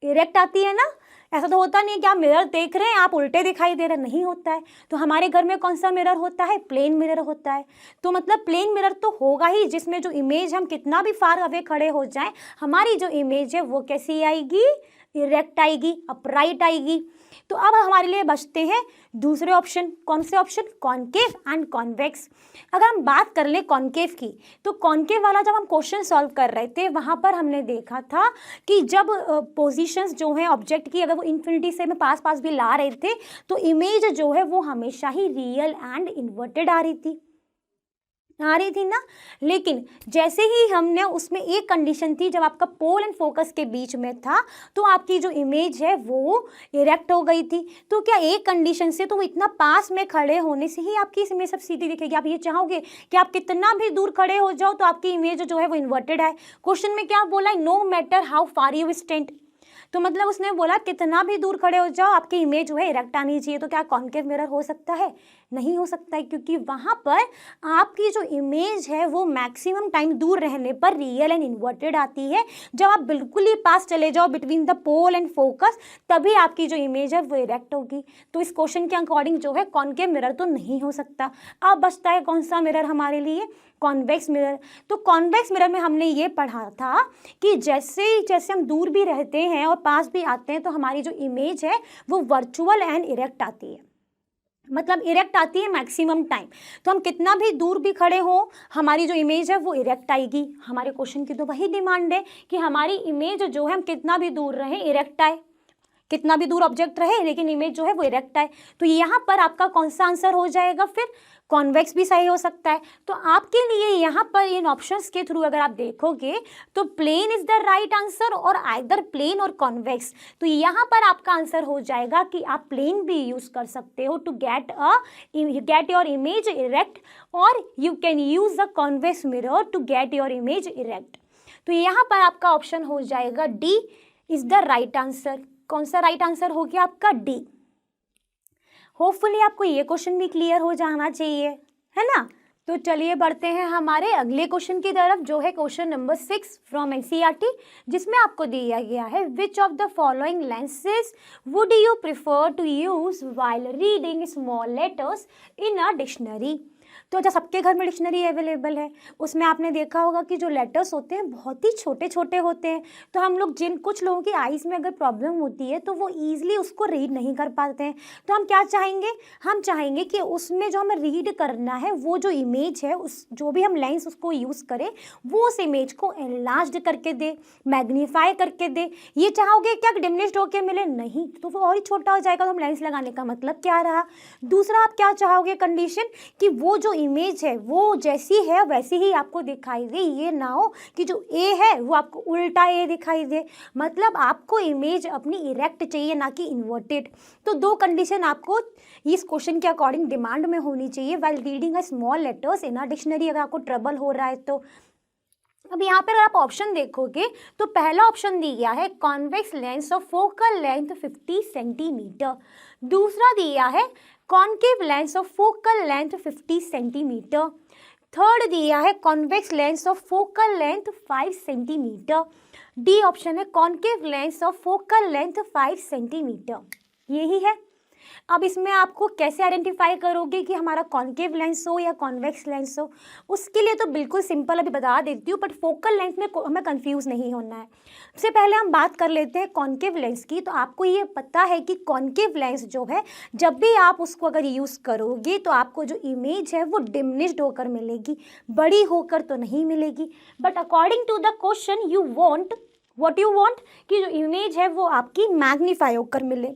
इरेक्ट आती है ना। ऐसा तो होता नहीं है कि आप मिरर देख रहे हैं आप उल्टे दिखाई दे रहे, नहीं होता है। तो हमारे घर में कौन सा मिरर होता है? प्लेन मिरर होता है। तो मतलब प्लेन मिरर तो होगा ही जिसमें जो इमेज हम कितना भी फार अवे खड़े हो जाएं, हमारी जो इमेज है वो कैसी आएगी? इरेक्ट आएगी, अपराइट आएगी। तो अब हमारे लिए बचते हैं दूसरे ऑप्शन। कौन से ऑप्शन? Concave and convex. अगर हम बात कर लें कॉनकेव की, तो कॉनकेव वाला जब हम क्वेश्चन सॉल्व कर रहे थे वहाँ पर हमने देखा था कि जब पोजीशंस जो हैं ऑब्जेक्ट की अगर वो इन्फिनिटी से में पास पास भी ला रहे थे तो इमेज जो है वो हमेशा ही रियल एंड इन्वर्टेड आ रही थी ना। लेकिन जैसे ही हमने उसमें एक कंडीशन थी, जब आपका पोल एंड फोकस के बीच में था तो आपकी जो इमेज है वो इरेक्ट हो गई थी। तो क्या एक कंडीशन से, तो इतना पास में खड़े होने से ही आपकी इमेज सब सीधी दिखेगी? आप ये चाहोगे कि आप कितना भी दूर खड़े हो जाओ तो आपकी इमेज जो है वो इन्वर्टेड है? क्वेश्चन में क्या बोला है? No matter how far you stand. तो मतलब उसने बोला कितना भी दूर खड़े हो जाओ आपकी इमेज जो है इरेक्ट आनी चाहिए। तो क्या कॉनकेव मिरर हो सकता है? नहीं हो सकता है, क्योंकि वहाँ पर आपकी जो इमेज है वो मैक्सिमम टाइम दूर रहने पर रियल एंड इन्वर्टेड आती है। जब आप बिल्कुल ही पास चले जाओ between the pole and focus, तभी आपकी जो इमेज है वो इरेक्ट होगी। तो इस क्वेश्चन के अकॉर्डिंग जो है कॉनकेव मिरर तो नहीं हो सकता। अब बचता है कौन सा मिरर हमारे लिए? Convex mirror. तो कॉन्वेक्स मिरर में हमने ये पढ़ा था कि जैसे हम दूर भी रहते हैं और पास भी आते हैं तो हमारी जो इमेज है वो वर्चुअल एंड इरेक्ट आती है। मतलब इरेक्ट आती है मैक्सिमम टाइम। तो हम कितना भी दूर भी खड़े हो हमारी जो इमेज है वो इरेक्ट आएगी। हमारे क्वेश्चन की तो वही डिमांड है कि हमारी इमेज जो है हम कितना भी दूर रहें इरेक्ट आए, कितना भी दूर ऑब्जेक्ट रहे लेकिन इमेज जो है वो इरेक्ट आए। तो यहाँ पर आपका कौन सा आंसर हो जाएगा? फिर कॉन्वेक्स भी सही हो सकता है। तो आपके लिए यहाँ पर इन ऑप्शंस के थ्रू अगर आप देखोगे तो plane is the right answer और आइदर प्लेन और कॉन्वेक्स। तो यहाँ पर आपका आंसर हो जाएगा कि आप प्लेन भी यूज कर सकते हो to get your image erect, और you can use the convex mirror to get your image erect. तो यहाँ पर आपका ऑप्शन हो जाएगा D is the right answer. कौन सा राइट आंसर हो गया आपका? डी। होपफुली आपको ये क्वेश्चन भी क्लियर हो जाना चाहिए, है ना। तो चलिए बढ़ते हैं हमारे अगले क्वेश्चन की तरफ, जो है क्वेश्चन नंबर 6 फ्रॉम एनसीईआरटी, जिसमें आपको दिया गया है which of the following lenses would you prefer to use while reading small letters in a dictionary. तो जब सबके घर में डिक्शनरी अवेलेबल है उसमें आपने देखा होगा कि जो लेटर्स होते हैं बहुत ही छोटे छोटे होते हैं। तो हम लोग कुछ लोगों की आइज़ में अगर प्रॉब्लम होती है तो वो ईजिली उसको रीड नहीं कर पाते हैं। तो हम क्या चाहेंगे? हम चाहेंगे कि उसमें जो हमें रीड करना है वो जो इमेज है उस जो भी हम लेंस उसको यूज़ करें वो उस इमेज को एनलार्ज्ड करके दे, मैग्नीफाई करके दे। ये चाहोगे क्या डिमिनिश्ड होके मिले? नहीं, तो वो और ही छोटा हो जाएगा। तो हम लेंस लगाने का मतलब क्या रहा? दूसरा आप क्या चाहोगे कंडीशन कि वो जो इमेज है वो जैसी है वैसी ही आपको दिखाई दे, ये ना हो कि जो ए है वो आपको उल्टा ए दिखाई दे। मतलब आपको इमेज अपनी इरेक्ट चाहिए ना कि इन्वर्टेड। तो दो कंडीशन आपको इस क्वेश्चन के अकॉर्डिंग डिमांड में होनी चाहिए while reading a small letters in a dictionary, अगर आपको ट्रबल हो रहा है तो। अब यहाँ पर आप ऑप्शन देखोगे तो पहला ऑप्शन दिया है convex lens of focal length 50 centimetre. दूसरा दिया है concave lens of focal length 50 centimetre. Third दिया है convex lens of focal length 5 centimetre. D option है concave lens of focal length 5 centimetre. यही है। अब इसमें आपको कैसे आइडेंटिफाई करोगे कि हमारा कॉन्केव लेंस हो या कॉन्वेक्स लेंस हो, उसके लिए तो बिल्कुल सिंपल अभी बता देती हूँ, बट फोकल लेंथ में हमें कंफ्यूज नहीं होना है। सबसे पहले हम बात कर लेते हैं कॉन्केव लेंस की। तो आपको ये पता है कि कॉन्केव लेंस जो है, जब भी आप उसको अगर यूज़ करोगे तो आपको जो इमेज है वो डिमिनिश्ड होकर मिलेगी, बड़ी होकर तो नहीं मिलेगी। But according to the question you want what you want कि जो इमेज है वो आपकी मैग्नीफाई होकर मिले,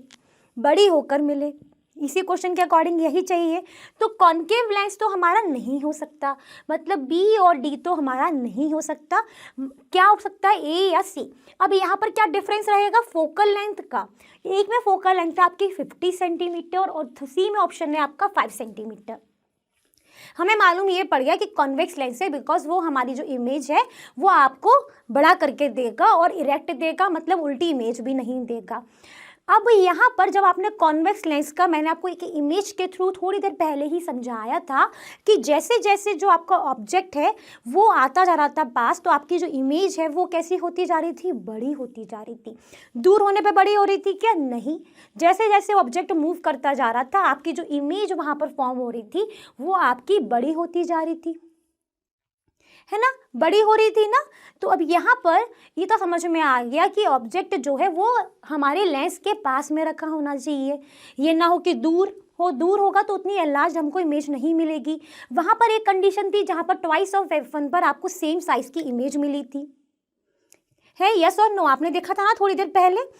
बड़ी होकर मिले। इसी क्वेश्चन के अकॉर्डिंग यही चाहिए। तो कॉन्केव लेंस तो हमारा नहीं हो सकता, मतलब बी और डी तो हमारा नहीं हो सकता। क्या हो सकता है, ए या सी। अब यहाँ पर क्या डिफरेंस रहेगा फोकल लेंथ का। एक में फोकल लेंथ है आपकी 50 सेंटीमीटर और सी में ऑप्शन है आपका 5 सेंटीमीटर। हमें मालूम ये पड़ गया कि कॉन्वेक्स लेंस है बिकॉज वो हमारी जो इमेज है वो आपको बड़ा करके देगा और इरेक्ट देगा, मतलब उल्टी इमेज भी नहीं देगा। अब यहाँ पर जब आपने कॉन्वेक्स लेंस का, मैंने आपको एक इमेज के थ्रू थोड़ी देर पहले ही समझाया था कि जैसे जैसे जो आपका ऑब्जेक्ट है वो आता जा रहा था पास, तो आपकी जो इमेज है वो कैसी होती जा रही थी, बड़ी होती जा रही थी। दूर होने पे बड़ी हो रही थी क्या, नहीं। जैसे जैसे ऑब्जेक्ट मूव करता जा रहा था आपकी जो इमेज वहाँ पर फॉर्म हो रही थी वो आपकी बड़ी होती जा रही थी, है ना, बड़ी हो रही थी ना। तो अब यहाँ पर ये तो समझ में आ गया कि ऑब्जेक्ट जो है वो हमारे लेंस के पास में रखा होना चाहिए, ये ना हो कि दूर हो। दूर होगा तो उतनी एनलार्ज हमको इमेज नहीं मिलेगी। वहाँ पर एक कंडीशन थी जहाँ पर ट्वाइस ऑफ f1 पर आपको सेम साइज की इमेज मिली थी, है यस और नो, आपने देखा था ना थोड़ी देर पहले।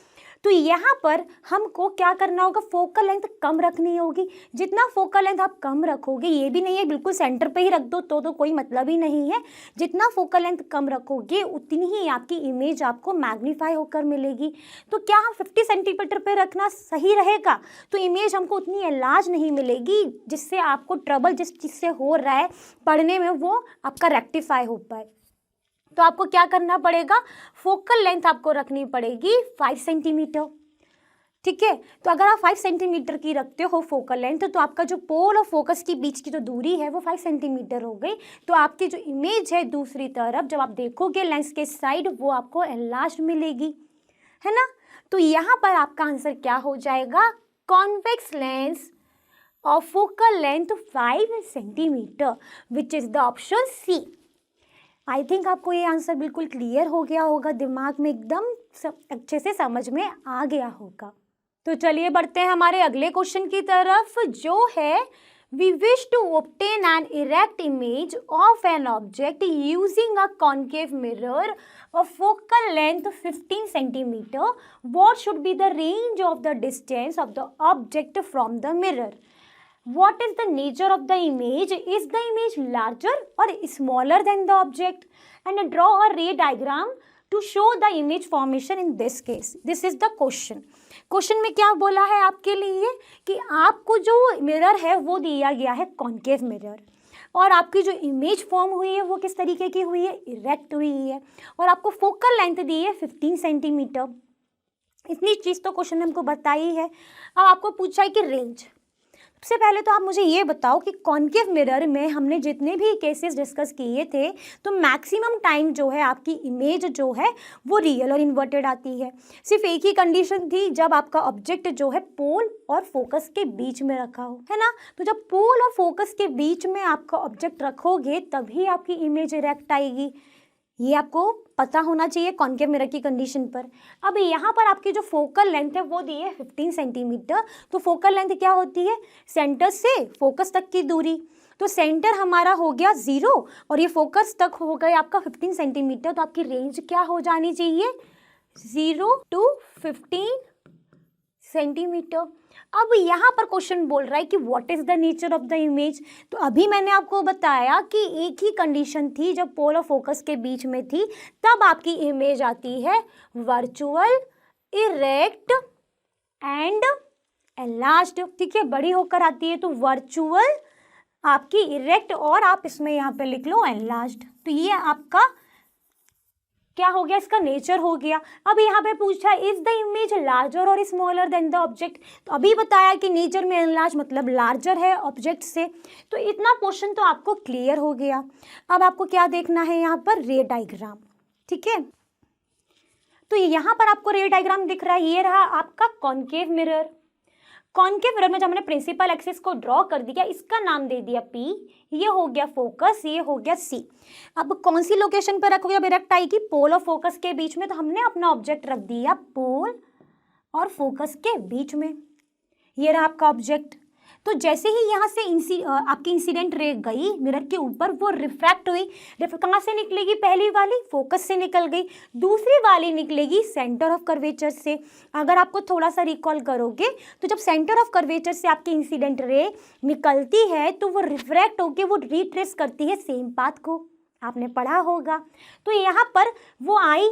तो यहाँ पर हमको क्या करना होगा, फोकल लेंथ कम रखनी होगी। जितना फोकल लेंथ आप कम रखोगे, ये भी नहीं है बिल्कुल सेंटर पे ही रख दो तो कोई मतलब ही नहीं है। जितना फोकल लेंथ कम रखोगे उतनी ही आपकी इमेज आपको मैग्नीफाई होकर मिलेगी। तो क्या हम 50 सेंटीमीटर पे रखना सही रहेगा, तो इमेज हमको उतनी एनलार्ज नहीं मिलेगी जिससे आपको ट्रबल जिस चीज़ से हो रहा है पढ़ने में वो आपका रेक्टिफाई हो पाए। तो आपको क्या करना पड़ेगा, फोकल लेंथ आपको रखनी पड़ेगी 5 सेंटीमीटर, ठीक है। तो अगर आप 5 सेंटीमीटर की रखते हो फोकल लेंथ तो आपका जो पोल और फोकस के बीच की जो दूरी है वो 5 सेंटीमीटर हो गई। तो आपकी जो इमेज है दूसरी तरफ जब आप देखोगे लेंस के साइड वो आपको एनलार्ज मिलेगी, है ना। तो यहाँ पर आपका आंसर क्या हो जाएगा, convex lens of focal length 5 centimetre, which is the option C. I think आपको ये आंसर बिल्कुल क्लियर हो गया होगा, दिमाग में एकदम अच्छे से समझ में आ गया होगा। तो चलिए बढ़ते हैं हमारे अगले क्वेश्चन की तरफ, जो है we wish to obtain an erect image of an object using a concave mirror of focal length 15 centimeter. What should be the range of the distance of the object from the mirror? What is the nature of the image? Is the image larger or smaller than the object? And draw a ray diagram to show the image formation in this case. This is the question. Question में क्या बोला है आपके लिए कि आपको जो मिरर है वो दिया गया है कॉन्केव मिरर, और आपकी जो इमेज फॉर्म हुई है वो किस तरीके की हुई है, इरेक्ट हुई है, और आपको फोकल लेंथ दी है 15 सेंटीमीटर। इतनी चीज़ तो क्वेश्चन ने हमको बताई है। अब आपको पूछा है कि रेंज। सबसे पहले तो आप मुझे ये बताओ कि कॉन्केव मिरर में हमने जितने भी केसेस डिस्कस किए थे तो मैक्सिमम टाइम जो है आपकी इमेज जो है वो रियल और इन्वर्टेड आती है। सिर्फ एक ही कंडीशन थी, जब आपका ऑब्जेक्ट जो है पोल और फोकस के बीच में रखा हो, है ना। तो जब पोल और फोकस के बीच में आपका ऑब्जेक्ट रखोगे तभी आपकी इमेज इरेक्ट आएगी। ये आपको पता होना चाहिए कॉन्केव मिरर की कंडीशन पर। अब यहाँ पर आपकी जो फोकल लेंथ है वो दी है 15 सेंटीमीटर। तो फोकल लेंथ क्या होती है, सेंटर से फोकस तक की दूरी। तो सेंटर हमारा हो गया 0 और ये फोकस तक हो गया आपका 15 सेंटीमीटर। तो आपकी रेंज क्या हो जानी चाहिए, 0 to 15 सेंटीमीटर। अब यहाँ पर क्वेश्चन बोल रहा है कि what is the nature of the image. तो अभी मैंने आपको बताया कि एक ही कंडीशन थी, जब पोल और फोकस के बीच में थी तब आपकी इमेज आती है वर्चुअल, इरेक्ट एंड एनलार्ज्ड, ठीक है, बड़ी होकर आती है। तो वर्चुअल आपकी इरेक्ट और आप इसमें यहाँ पे लिख लो एनलार्ज्ड। तो ये आपका क्या हो गया, इसका नेचर हो गया। अब यहाँ पे पूछा इज द इमेज लार्जर और स्मॉलर देन द ऑब्जेक्ट। तो अभी बताया कि नेचर में एनलार्ज मतलब लार्जर है ऑब्जेक्ट से। तो इतना पोर्शन तो आपको क्लियर हो गया। अब आपको क्या देखना है, यहाँ पर रे डायग्राम, ठीक है। तो यहाँ पर आपको रे डायग्राम दिख रहा है, ये रहा आपका कॉन्केव मिरर। कॉनकेव मिरर में जब हमने प्रिंसिपल एक्सिस को ड्रॉ कर दिया, इसका नाम दे दिया P, ये हो गया फोकस, ये हो गया C। अब कौन सी लोकेशन पर रखोगे, जब इरेक्ट आएगी पोल और फोकस के बीच में, तो हमने अपना ऑब्जेक्ट रख दिया पोल और फोकस के बीच में। ये रहा आपका ऑब्जेक्ट। तो जैसे ही यहाँ से आपकी इंसिडेंट रे गई मिरर के ऊपर, वो रिफ्रैक्ट हुई। कहाँ से निकलेगी, पहली वाली फोकस से निकल गई, दूसरी वाली निकलेगी सेंटर ऑफ कर्वेचर से। अगर आपको थोड़ा सा रिकॉल करोगे तो जब सेंटर ऑफ कर्वेचर से आपकी इंसिडेंट रे निकलती है तो वो रिफ्रैक्ट होकर वो रिट्रेस करती है सेम पाथ को, आपने पढ़ा होगा। तो यहाँ पर वो आई,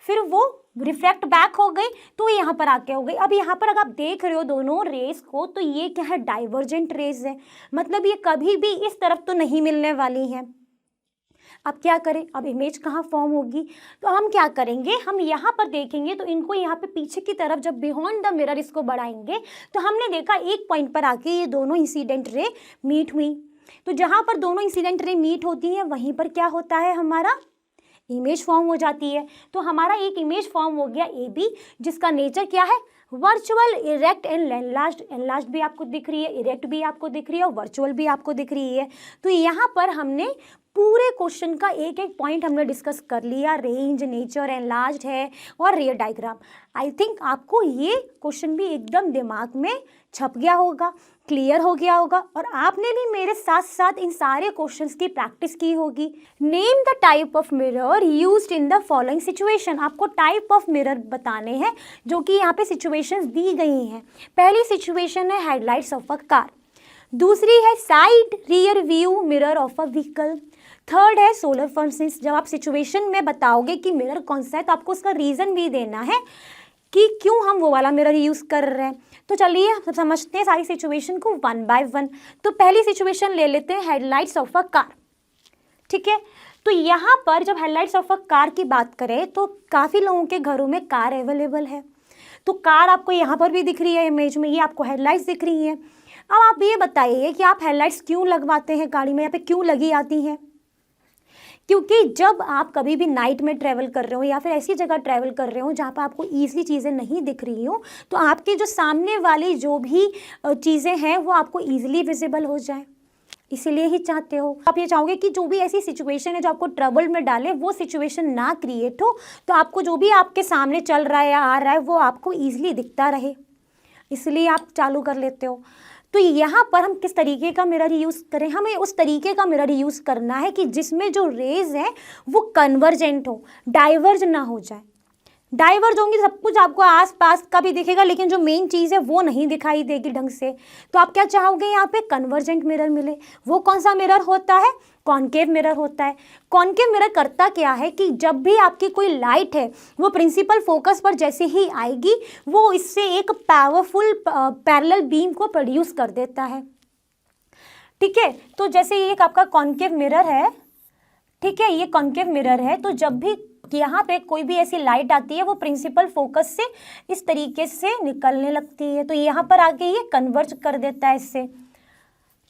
फिर वो रिफ्रैक्ट बैक हो गई, तो यहाँ पर आके हो गई। अब यहाँ पर अगर आप देख रहे हो दोनों रेस को, तो ये क्या है, डाइवर्जेंट रेस है, मतलब ये कभी भी इस तरफ तो नहीं मिलने वाली है। अब क्या करें, अब इमेज कहाँ फॉर्म होगी, तो हम क्या करेंगे, हम यहाँ पर देखेंगे तो इनको यहाँ पे पीछे की तरफ जब बियॉन्ड द मिरर इसको बढ़ाएंगे तो हमने देखा एक पॉइंट पर आके ये दोनों इंसिडेंट रे मीट हुई। तो जहाँ पर दोनों इंसिडेंट रे मीट होती हैं वहीं पर क्या होता है, हमारा इमेज फॉर्म हो जाती है। तो हमारा एक इमेज फॉर्म हो गया ए बी, जिसका नेचर क्या है, virtual, erect and enlarged. Enlarged भी आपको दिख रही है, इरेक्ट भी आपको दिख रही है और वर्चुअल भी आपको दिख रही है। तो यहाँ पर हमने पूरे क्वेश्चन का एक एक पॉइंट हमने डिस्कस कर लिया, रेंज, नेचर, एनलार्ज्ड है और रेयर डायग्राम। आई थिंक आपको ये क्वेश्चन भी एकदम दिमाग में छप गया होगा, क्लियर हो गया होगा, और आपने भी मेरे साथ साथ इन सारे क्वेश्चंस की प्रैक्टिस की होगी। Name the type of mirror used in the following situation. आपको टाइप ऑफ मिरर बताने हैं जो कि यहाँ पे सिचुएशंस दी गई हैं। पहली सिचुएशन है हेडलाइट्स ऑफ अ कार, दूसरी है side rear view mirror of a vehicle, third है सोलर फर्नेस। जब आप सिचुएशन में बताओगे कि मिरर कौन सा है तो आपको उसका रीज़न भी देना है कि क्यों हम वो वाला मिरर यूज़ कर रहे हैं। तो चलिए सब समझते हैं सारी सिचुएशन को वन बाय वन। तो पहली सिचुएशन ले लेते हैं हेडलाइट्स ऑफ अ कार, ठीक है। तो यहाँ पर जब हेडलाइट्स ऑफ अ कार की बात करें तो काफ़ी लोगों के घरों में कार अवेलेबल है। तो कार आपको यहाँ पर भी दिख रही है इमेज में, ये आपको हेडलाइट्स दिख रही हैं। अब आप ये बताइए कि आप हेडलाइट्स क्यों लगवाते हैं गाड़ी में, यहाँ पे क्यों लगी आती हैं। क्योंकि जब आप कभी भी नाइट में ट्रैवल कर रहे हो या फिर ऐसी जगह ट्रैवल कर रहे हो जहाँ पर आपको ईजिली चीज़ें नहीं दिख रही हो, तो आपके जो सामने वाली जो भी चीज़ें हैं वो आपको ईजिली विजिबल हो जाए, इसीलिए ही चाहते हो। आप ये चाहोगे कि जो भी ऐसी सिचुएशन है जो आपको ट्रबल में डाले वो सिचुएशन ना क्रिएट हो, तो आपको जो भी आपके सामने चल रहा है या आ रहा है वो आपको ईजिली दिखता रहे, इसलिए आप चालू कर लेते हो। तो यहाँ पर हम किस तरीके का मिरर यूज़ करें, हमें उस तरीके का मिरर यूज़ करना है कि जिसमें जो रेज है वो कन्वर्जेंट हो, डाइवर्ज ना हो जाए। डाइवर्ज होंगी सब कुछ आपको आसपास का भी दिखेगा, लेकिन जो मेन चीज़ है वो नहीं दिखाई देगी ढंग से। तो आप क्या चाहोगे, यहाँ पे कन्वर्जेंट मिरर मिले। वो कौन सा मिरर होता है, कॉनकेव मिरर होता है। कॉनकेव मिरर करता क्या है कि जब भी आपकी कोई लाइट है वो प्रिंसिपल फोकस पर जैसे ही आएगी वो इससे एक पावरफुल पैरेलल बीम को प्रोड्यूस कर देता है, ठीक है। तो जैसे ये एक आपका कॉनकेव मिरर है, ठीक है, ये कॉनकेव मिरर है। तो जब भी यहाँ पे कोई भी ऐसी लाइट आती है वो प्रिंसिपल फोकस से इस तरीके से निकलने लगती है, तो यहाँ पर आके ये कन्वर्ज कर देता है इससे,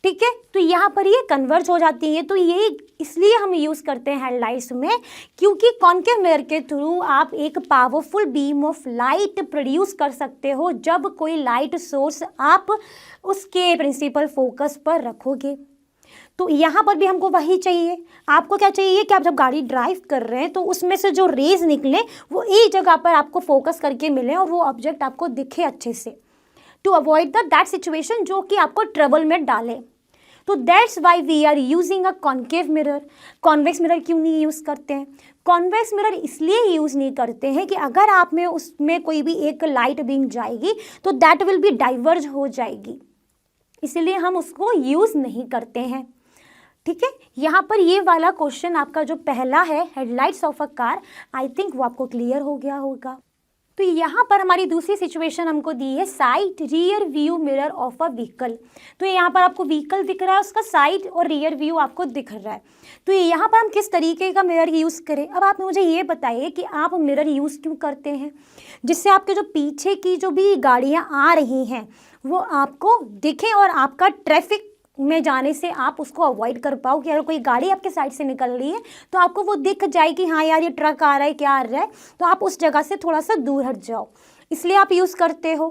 ठीक है। तो यहाँ पर ये कन्वर्ज हो जाती है। तो ये इसलिए हम यूज़ करते हैं हेडलाइट्स में, क्योंकि कॉनकेव मिरर के थ्रू आप एक powerful beam of light produce कर सकते हो जब कोई लाइट सोर्स आप उसके प्रिंसिपल फोकस पर रखोगे। तो यहाँ पर भी हमको वही चाहिए। आपको क्या चाहिए कि आप जब गाड़ी ड्राइव कर रहे हैं तो उसमें से जो रेज निकले वो एक जगह पर आपको फोकस करके मिले और वो ऑब्जेक्ट आपको दिखे अच्छे से, टू अवॉइड दैट सिचुएशन जो कि आपको ट्रबल में डाले। तो that's why we are using a concave mirror. Convex mirror क्यों नहीं यूज़ करते हैं, कॉन्वेक्स मिरर इसलिए यूज़ नहीं करते हैं कि अगर आप में उसमें कोई भी एक लाइट बीम जाएगी तो दैट विल बी डाइवर्ज हो जाएगी, इसलिए हम उसको यूज़ नहीं करते हैं, ठीक है। यहाँ पर ये वाला क्वेश्चन आपका जो पहला है headlights of a car, I think वो आपको क्लियर हो गया होगा। तो यहाँ पर हमारी दूसरी सिचुएशन हमको दी है side rear view mirror of a vehicle. तो यहाँ पर आपको व्हीकल दिख रहा है, उसका साइड और रियर व्यू आपको दिख रहा है। तो यहाँ पर हम किस तरीके का मिरर यूज़ करें। अब आप मुझे ये बताइए कि आप मिरर यूज़ क्यों करते हैं, जिससे आपके जो पीछे की जो भी गाड़ियाँ आ रही हैं वो आपको दिखें और आपका ट्रैफिक में जाने से आप उसको अवॉइड कर पाओ कि अगर कोई गाड़ी आपके साइड से निकल रही है तो आपको वो दिख जाए कि हाँ यार ये ट्रक आ रहा है, क्या आ रहा है, तो आप उस जगह से थोड़ा सा दूर हट जाओ, इसलिए आप यूज़ करते हो।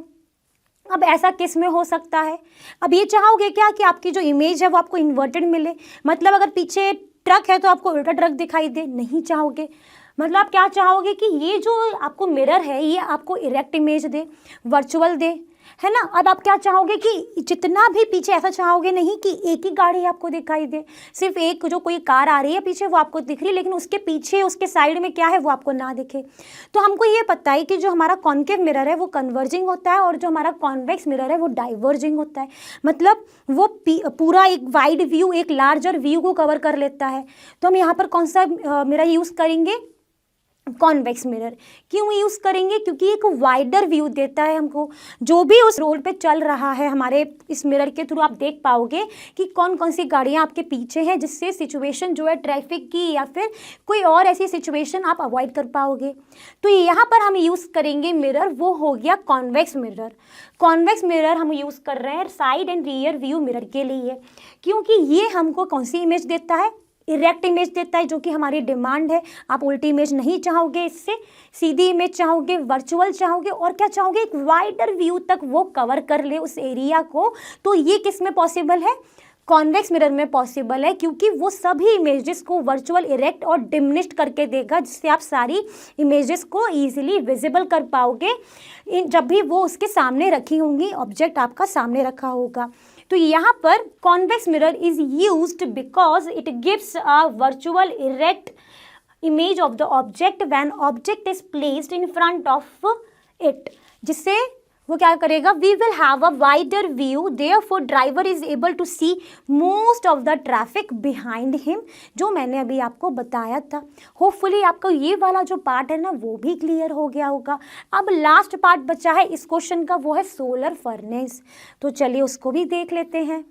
अब ऐसा किस में हो सकता है? अब ये चाहोगे क्या कि आपकी जो इमेज है वो आपको इन्वर्टेड मिले, मतलब अगर पीछे ट्रक है तो आपको उल्टा ट्रक दिखाई दे? नहीं चाहोगे। मतलब आप क्या चाहोगे कि ये जो आपको मिरर है ये आपको इरेक्ट इमेज दे, वर्चुअल दे, है ना। अब आप क्या चाहोगे कि जितना भी पीछे, ऐसा चाहोगे नहीं कि एक ही गाड़ी आपको दिखाई दे, सिर्फ एक जो कोई कार आ रही है पीछे वो आपको दिख रही है, लेकिन उसके पीछे उसके साइड में क्या है वो आपको ना दिखे। तो हमको ये पता है कि जो हमारा कॉन्केव मिरर है वो कन्वर्जिंग होता है और जो हमारा कॉन्वेक्स मिरर है वो डाइवर्जिंग होता है, मतलब वो पूरा एक वाइड व्यू, एक लार्जर व्यू को कवर कर लेता है। तो हम यहाँ पर कौन सा मिरर यूज़ करेंगे? Convex mirror. क्यों यूज़ करेंगे? क्योंकि एक वाइडर व्यू देता है हमको। जो भी उस रोड पे चल रहा है हमारे इस मिरर के थ्रू आप देख पाओगे कि कौन कौन सी गाड़ियाँ आपके पीछे हैं, जिससे सिचुएशन जो है ट्रैफिक की या फिर कोई और ऐसी सिचुएशन आप अवॉइड कर पाओगे। तो यहाँ पर हम यूज़ करेंगे मिरर, वो हो गया कॉन्वेक्स मिरर। कॉन्वेक्स मिरर हम यूज़ कर रहे हैं side and rear view mirror के लिए, क्योंकि ये हमको कौन सी इमेज देता है? इरेक्ट इमेज देता है, जो कि हमारी डिमांड है। आप उल्टी इमेज नहीं चाहोगे, इससे सीधी इमेज चाहोगे, वर्चुअल चाहोगे, और क्या चाहोगे? एक वाइडर व्यू तक वो कवर कर ले उस एरिया को। तो ये किस में पॉसिबल है? कॉन्वेक्स मिरर में पॉसिबल है, क्योंकि वो सभी इमेजेस को वर्चुअल, इरेक्ट और डिमिनिश्ड करके देगा, जिससे आप सारी इमेजेस को ईजिली विजिबल कर पाओगे जब भी वो उसके सामने रखी होंगी, ऑब्जेक्ट आपका सामने रखा होगा। तो यहाँ पर convex mirror is used because it gives a virtual erect image of the object when object is placed in front of it, जिससे वो क्या करेगा? We will have a wider view, therefore driver is able to see most of the traffic behind him, जो मैंने अभी आपको बताया था। होपफुली आपको ये वाला जो पार्ट है ना वो भी क्लियर हो गया होगा। अब लास्ट पार्ट बचा है इस क्वेश्चन का, वो है सोलर फर्नेस। तो चलिए उसको भी देख लेते हैं।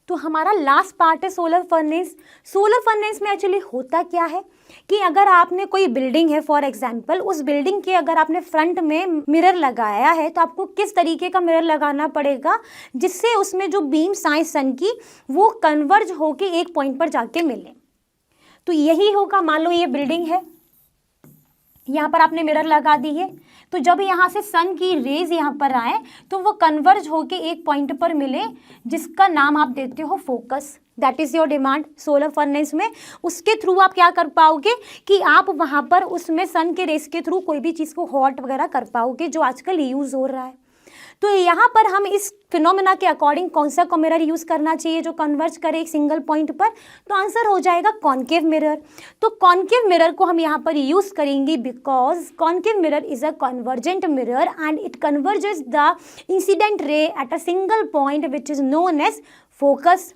तो हमारा लास्ट पार्ट है सोलर फर्नेस। सोलर फर्नेस में एक्चुअली होता क्या है कि अगर आपने कोई बिल्डिंग है फॉर एग्जांपल, उस बिल्डिंग के अगर आपने फ्रंट में मिरर लगाया है तो आपको किस तरीके का मिरर लगाना पड़ेगा जिससे उसमें जो बीम्स आए सन की वो कन्वर्ज होके एक पॉइंट पर जाके मिले। तो यही होगा, मान लो ये बिल्डिंग है, यहाँ पर आपने मिरर लगा दी है, तो जब यहाँ से सन की रेज यहाँ पर आए तो वो कन्वर्ज होके एक पॉइंट पर मिले, जिसका नाम आप देते हो focus. That is your demand solar furnace में। उसके थ्रू आप क्या कर पाओगे कि आप वहाँ पर उसमें सन के रेस के थ्रू कोई भी चीज़ को हॉट वगैरह कर पाओगे, जो आजकल यूज़ हो रहा है। तो यहाँ पर हम इस फिनोमेना के अकॉर्डिंग कौन सा मिरर यूज़ करना चाहिए जो कन्वर्ज करे एक सिंगल पॉइंट पर? तो आंसर हो जाएगा कॉन्केव मिरर। तो कॉन्केव मिरर को हम यहाँ पर यूज़ करेंगे because concave mirror is a convergent mirror and it converges the incident ray at a single point which is known as focus.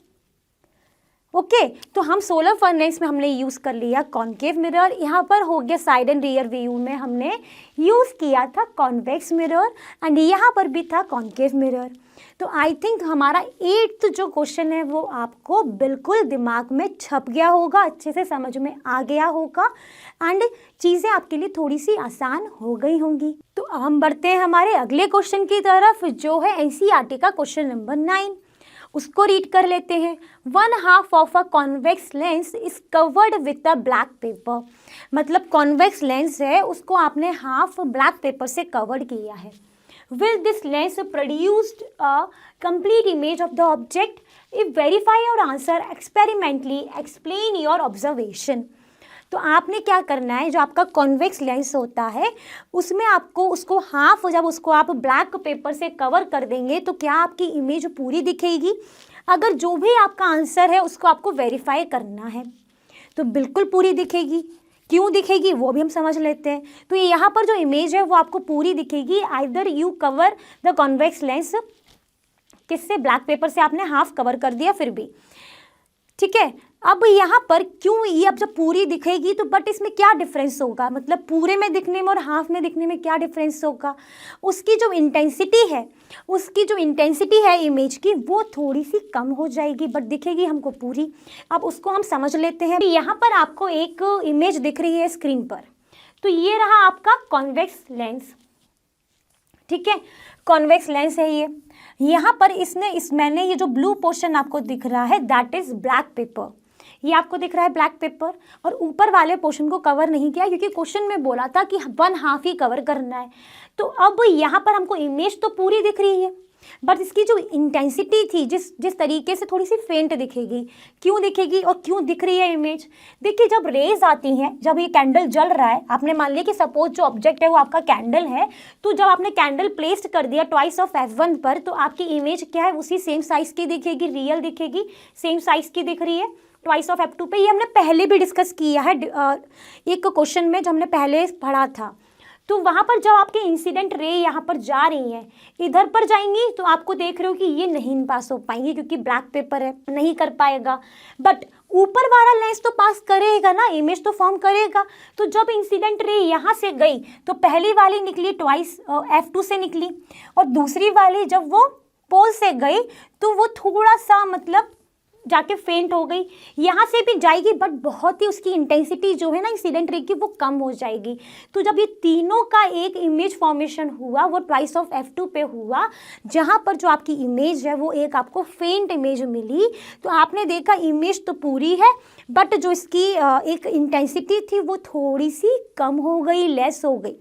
Okay, तो हम सोलर फर्नेस में हमने यूज़ कर लिया कॉन्केव मिरर। यहाँ पर हो गया साइड एंड रियर व्यू में हमने यूज़ किया था कॉन्वेक्स मिरर एंड यहाँ पर भी था कॉन्केव मिरर। तो आई थिंक हमारा 8th जो क्वेश्चन है वो आपको बिल्कुल दिमाग में छप गया होगा, अच्छे से समझ में आ गया होगा एंड चीज़ें आपके लिए थोड़ी सी आसान हो गई होंगी। तो अब हम बढ़ते हैं हमारे अगले क्वेश्चन की तरफ, जो है एनसीईआरटी का क्वेश्चन नंबर 9। उसको रीड कर लेते हैं। 1/2 of a convex lens is covered with a black pepper. मतलब कॉन्वेक्स लेंस है उसको आपने हाफ ब्लैक पेपर से कवर्ड किया है। Will this lens produced a complete image of the object? If verify your answer experimentally explain your observation. तो आपने क्या करना है, जो आपका कॉन्वेक्स लेंस होता है उसमें आपको उसको हाफ, जब उसको आप ब्लैक पेपर से कवर कर देंगे तो क्या आपकी इमेज पूरी दिखेगी? अगर जो भी आपका आंसर है उसको आपको वेरीफाई करना है तो बिल्कुल पूरी दिखेगी। क्यों दिखेगी वो भी हम समझ लेते हैं। तो यहाँ पर जो इमेज है वो आपको पूरी दिखेगी either you cover the convex lens, किससे? ब्लैक पेपर से आपने हाफ कवर कर दिया फिर भी, ठीक है। अब यहाँ पर क्यों ये अब जब पूरी दिखेगी तो बट इसमें क्या डिफरेंस होगा, मतलब पूरे में दिखने में और हाफ में दिखने में क्या डिफरेंस होगा? उसकी जो इंटेंसिटी है इमेज की वो थोड़ी सी कम हो जाएगी बट दिखेगी हमको पूरी। अब उसको हम समझ लेते हैं। यहाँ पर आपको एक इमेज दिख रही है स्क्रीन पर, तो ये रहा आपका कॉन्वेक्स लेंस, ठीक है। कॉन्वेक्स लेंस है ये। यहाँ पर मैंने ये जो ब्लू पोर्शन आपको दिख रहा है दैट इज ब्लैक पेपर, ये आपको दिख रहा है ब्लैक पेपर, और ऊपर वाले पोर्शन को कवर नहीं किया क्योंकि क्वेश्चन में बोला था कि 1/2 ही कवर करना है। तो अब यहाँ पर हमको इमेज तो पूरी दिख रही है बट इसकी जो इंटेंसिटी थी, जिस तरीके से थोड़ी सी फेंट दिखेगी, क्यों दिखेगी और क्यों दिख रही है इमेज? देखिए जब रेज आती हैं, जब ये कैंडल जल रहा है, आपने मान लिया कि सपोज जो ऑब्जेक्ट है वो आपका कैंडल है, तो जब आपने कैंडल प्लेस्ड कर दिया ट्वाइस ऑफ F1 पर, तो आपकी इमेज क्या है, उसी सेम साइज की दिखेगी, रियल दिखेगी, सेम साइज की दिख रही है ट्वाइस ऑफ F2 पे। ये हमने पहले भी डिस्कस किया है एक क्वेश्चन में, जो हमने पहले पढ़ा था। तो वहाँ पर जब आपके इंसिडेंट रे यहाँ पर जा रही हैं, इधर पर जाएंगी, तो आपको देख रहे हो कि ये नहीं पास हो पाएंगी क्योंकि ब्लैक पेपर है, नहीं कर पाएगा। बट ऊपर वाला लेंस तो पास करेगा ना, इमेज तो फॉर्म करेगा। तो जब इंसिडेंट रे यहाँ से गई तो पहली वाली निकली ट्वाइस F2 से निकली, और दूसरी वाली जब वो पोल से गई तो वो थोड़ा सा मतलब जाके फेंट हो गई। यहाँ से भी जाएगी बट बहुत ही उसकी इंटेंसिटी जो है ना इंसिडेंट रे की वो कम हो जाएगी। तो जब ये तीनों का एक इमेज फॉर्मेशन हुआ वो ट्वाइस ऑफ F2 पे हुआ, जहाँ पर जो आपकी इमेज है वो एक आपको फेंट इमेज मिली। तो आपने देखा इमेज तो पूरी है बट जो इसकी एक इंटेंसिटी थी वो थोड़ी सी कम हो गई, लेस हो गई।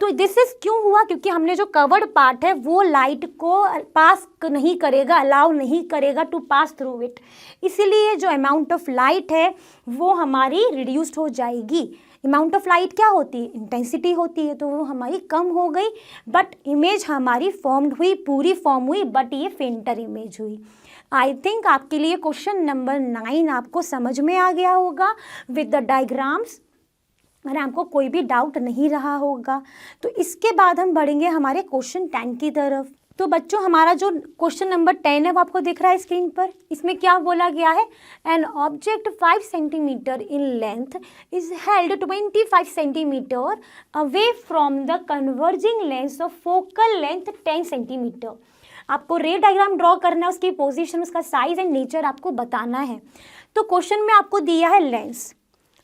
तो दिस इज क्यों हुआ? क्योंकि हमने जो कवर्ड पार्ट है वो लाइट को पास नहीं करेगा, अलाउ नहीं करेगा टू पास थ्रू इट, इसीलिए जो अमाउंट ऑफ लाइट है वो हमारी रिड्यूस्ड हो जाएगी। अमाउंट ऑफ लाइट क्या होती है? इंटेंसिटी होती है, तो वो हमारी कम हो गई बट इमेज हमारी फॉर्म्ड हुई, पूरी फॉर्म हुई, बट ये फेंटर इमेज हुई। आई थिंक आपके लिए क्वेश्चन नंबर 9 आपको समझ में आ गया होगा विद द डायग्राम्स, अरे आपको कोई भी डाउट नहीं रहा होगा। तो इसके बाद हम बढ़ेंगे हमारे क्वेश्चन 10 की तरफ। तो बच्चों हमारा जो क्वेश्चन नंबर 10 है वो आपको दिख रहा है स्क्रीन पर। इसमें क्या बोला गया है? An object 5 centimetre in length is held 25 centimetre away from the converging lens of focal length 10 centimetre. आपको रे डायग्राम ड्रॉ करना है, उसकी पोजीशन, उसका साइज एंड नेचर आपको बताना है। तो क्वेश्चन में आपको दिया है लेंस,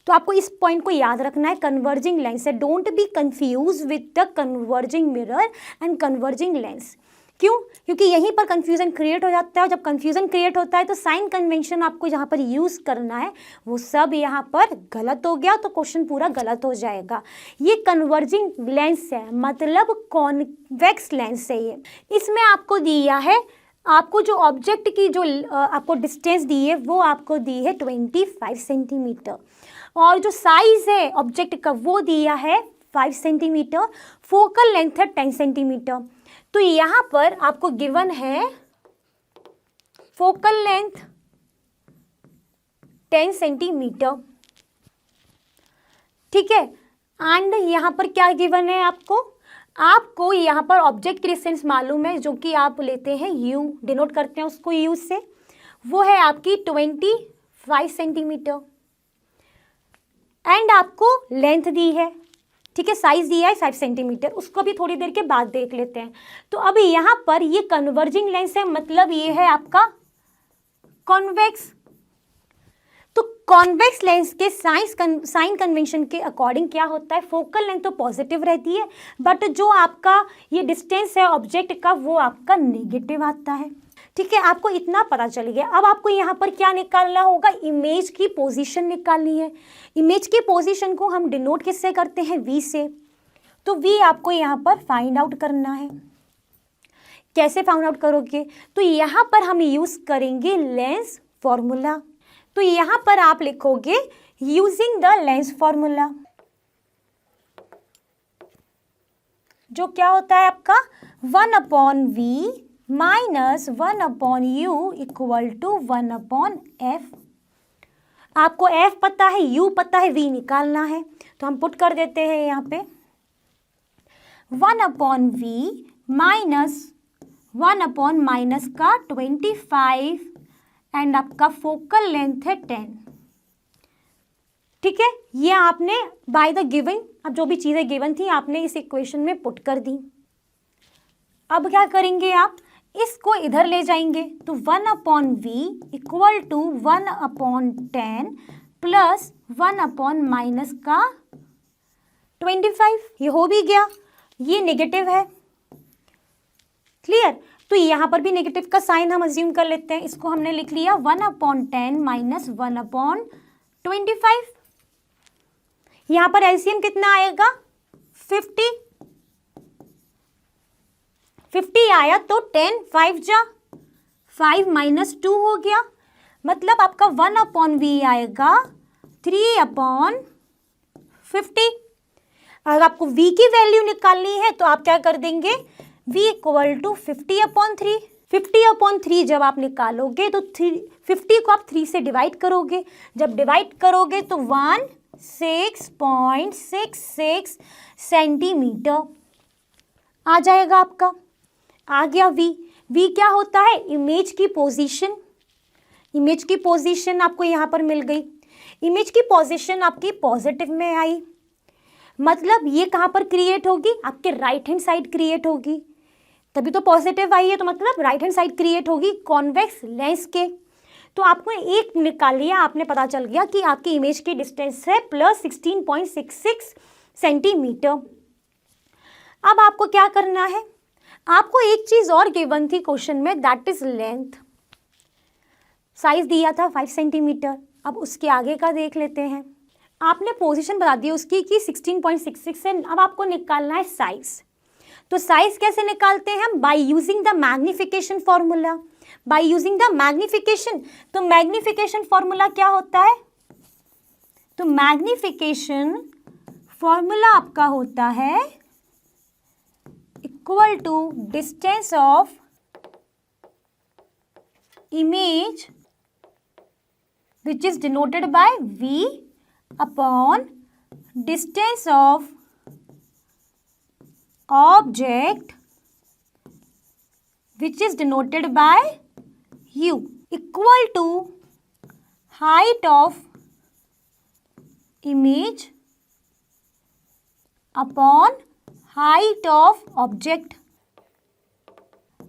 तो आपको इस पॉइंट को याद रखना है, कन्वर्जिंग लेंस है। Don't be confuse with the converging mirror and converging lens. क्यों? क्योंकि यहीं पर कंफ्यूजन क्रिएट हो जाता है। जब कंफ्यूजन क्रिएट होता है तो साइन कन्वेंशन आपको जहाँ पर यूज़ करना है वो सब यहाँ पर गलत हो गया, तो क्वेश्चन पूरा गलत हो जाएगा। ये कन्वर्जिंग लेंस है, मतलब कॉन्वेक्स लेंस है ये। इसमें आपको दिया है, आपको जो ऑब्जेक्ट की जो आपको डिस्टेंस दी है वो आपको दी है 25 सेंटीमीटर, और जो साइज है ऑब्जेक्ट का वो दिया है 5 सेंटीमीटर, फोकल लेंथ है 10 सेंटीमीटर। तो यहाँ पर आपको गिवन है फोकल लेंथ 10 सेंटीमीटर, ठीक है। एंड यहाँ पर क्या गिवन है आपको यहाँ पर ऑब्जेक्ट की डिस्टेंस मालूम है, जो कि आप लेते हैं u, डिनोट करते हैं उसको u से, वो है आपकी 25 सेंटीमीटर। एंड आपको लेंथ दी है, ठीक है, साइज दिया है 5 सेंटीमीटर, उसको भी थोड़ी देर के बाद देख लेते हैं। तो अभी यहाँ पर ये कन्वर्जिंग लेंस है, मतलब ये है आपका कॉन्वेक्स। तो कॉन्वेक्स लेंस के साइन कन्वेंशन के अकॉर्डिंग क्या होता है, फोकल लेंथ तो पॉजिटिव रहती है बट जो आपका ये डिस्टेंस है ऑब्जेक्ट का वो आपका नेगेटिव आता है, ठीक है। आपको इतना पता चल गया। अब आपको यहाँ पर क्या निकालना होगा, इमेज की पोजीशन निकालनी है। इमेज की पोजीशन को हम डिनोट किससे करते हैं, v से। तो v आपको यहाँ पर फाइंड आउट करना है। कैसे फाइंड आउट करोगे? तो यहाँ पर हम यूज करेंगे लेंस फॉर्मूला। तो यहाँ पर आप लिखोगे यूजिंग द लेंस फॉर्मूला, जो क्या होता है आपका 1/v minus 1/u equal to 1/f। आपको f पता है, u पता है, v निकालना है, तो हम पुट कर देते हैं यहाँ पे 1/v माइनस 1/माइनस का 25 एंड आपका फोकल लेंथ है 10, ठीक है। ये आपने बाय द गिवन, अब जो भी चीज़ें गिवन थी आपने इस इक्वेशन में पुट कर दी। अब क्या करेंगे आप, इसको इधर ले जाएंगे, तो 1/v इक्वल टू 1/10 प्लस 1/माइनस का 25, ये हो भी गया, ये नेगेटिव है, क्लियर। तो यहाँ पर भी नेगेटिव का साइन हम अज्यूम कर लेते हैं, इसको हमने लिख लिया 1/10 माइनस 1/25। यहाँ पर एलसीएम कितना आएगा, 50 आया तो 10, 5 जा 5 माइनस 2 हो गया, मतलब आपका 1/v आएगा 3/50। अगर आपको v की वैल्यू निकालनी है तो आप क्या कर देंगे, v इक्वल टू 50/3। 50/3 जब आप निकालोगे तो 50 को आप 3 से डिवाइड करोगे, जब डिवाइड करोगे तो 16.66 सेंटीमीटर आ जाएगा आपका। आ गया v। v क्या होता है, इमेज की पोजीशन। इमेज की पोजीशन आपको यहाँ पर मिल गई। इमेज की पोजीशन आपकी पॉजिटिव में आई, मतलब ये कहाँ पर क्रिएट होगी, आपके राइट हैंड साइड क्रिएट होगी, तभी तो पॉजिटिव आई है, तो मतलब राइट हैंड साइड क्रिएट होगी कॉन्वेक्स लेंस के। तो आपको एक निकाल लिया आपने, पता चल गया कि आपकी इमेज की डिस्टेंस है प्लस 16.66 सेंटीमीटर। अब आपको क्या करना है, आपको एक चीज और गिवन थी क्वेश्चन में, दैट इज लेंथ। साइज दिया था 5 सेंटीमीटर। अब उसके आगे का देख लेते हैं। आपने पोजीशन बता दी उसकी कि 16.66 है। अब आपको निकालना है साइज। तो साइज कैसे निकालते हैं हम, by using the magnification formula. By using the magnification, तो मैग्निफिकेशन फॉर्मूला क्या होता है, तो मैग्निफिकेशन फॉर्मूला आपका होता है equal to distance of image which is denoted by v upon distance of object which is denoted by u equal to height of image upon height of object।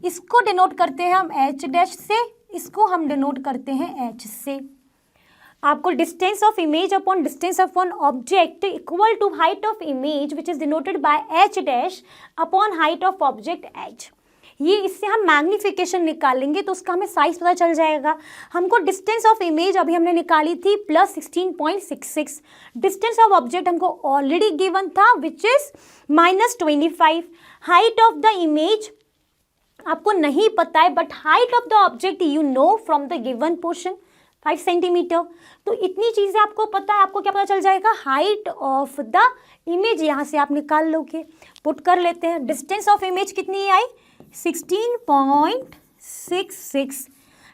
इसको डिनोट करते हैं हम h डैश से, इसको हम डिनोट करते हैं h से। आपको distance of image upon distance upon object equal to height of image which is denoted by h dash upon height of object h। ये इससे हम मैग्निफिकेशन निकालेंगे तो उसका हमें साइज पता चल जाएगा। हमको डिस्टेंस ऑफ इमेज अभी हमने निकाली थी प्लस 16.66, डिस्टेंस ऑफ ऑब्जेक्ट हमको ऑलरेडी गिवन था which is -25। Height of the image आपको नहीं पता है, but height of the object you know from the given portion 5 centimetre. तो इतनी चीज़ें आपको पता है, आपको क्या पता चल जाएगा, हाइट ऑफ द इमेज यहाँ से आप निकाल लोगे। पुट कर लेते हैं, डिस्टेंस ऑफ इमेज कितनी आई 16.66,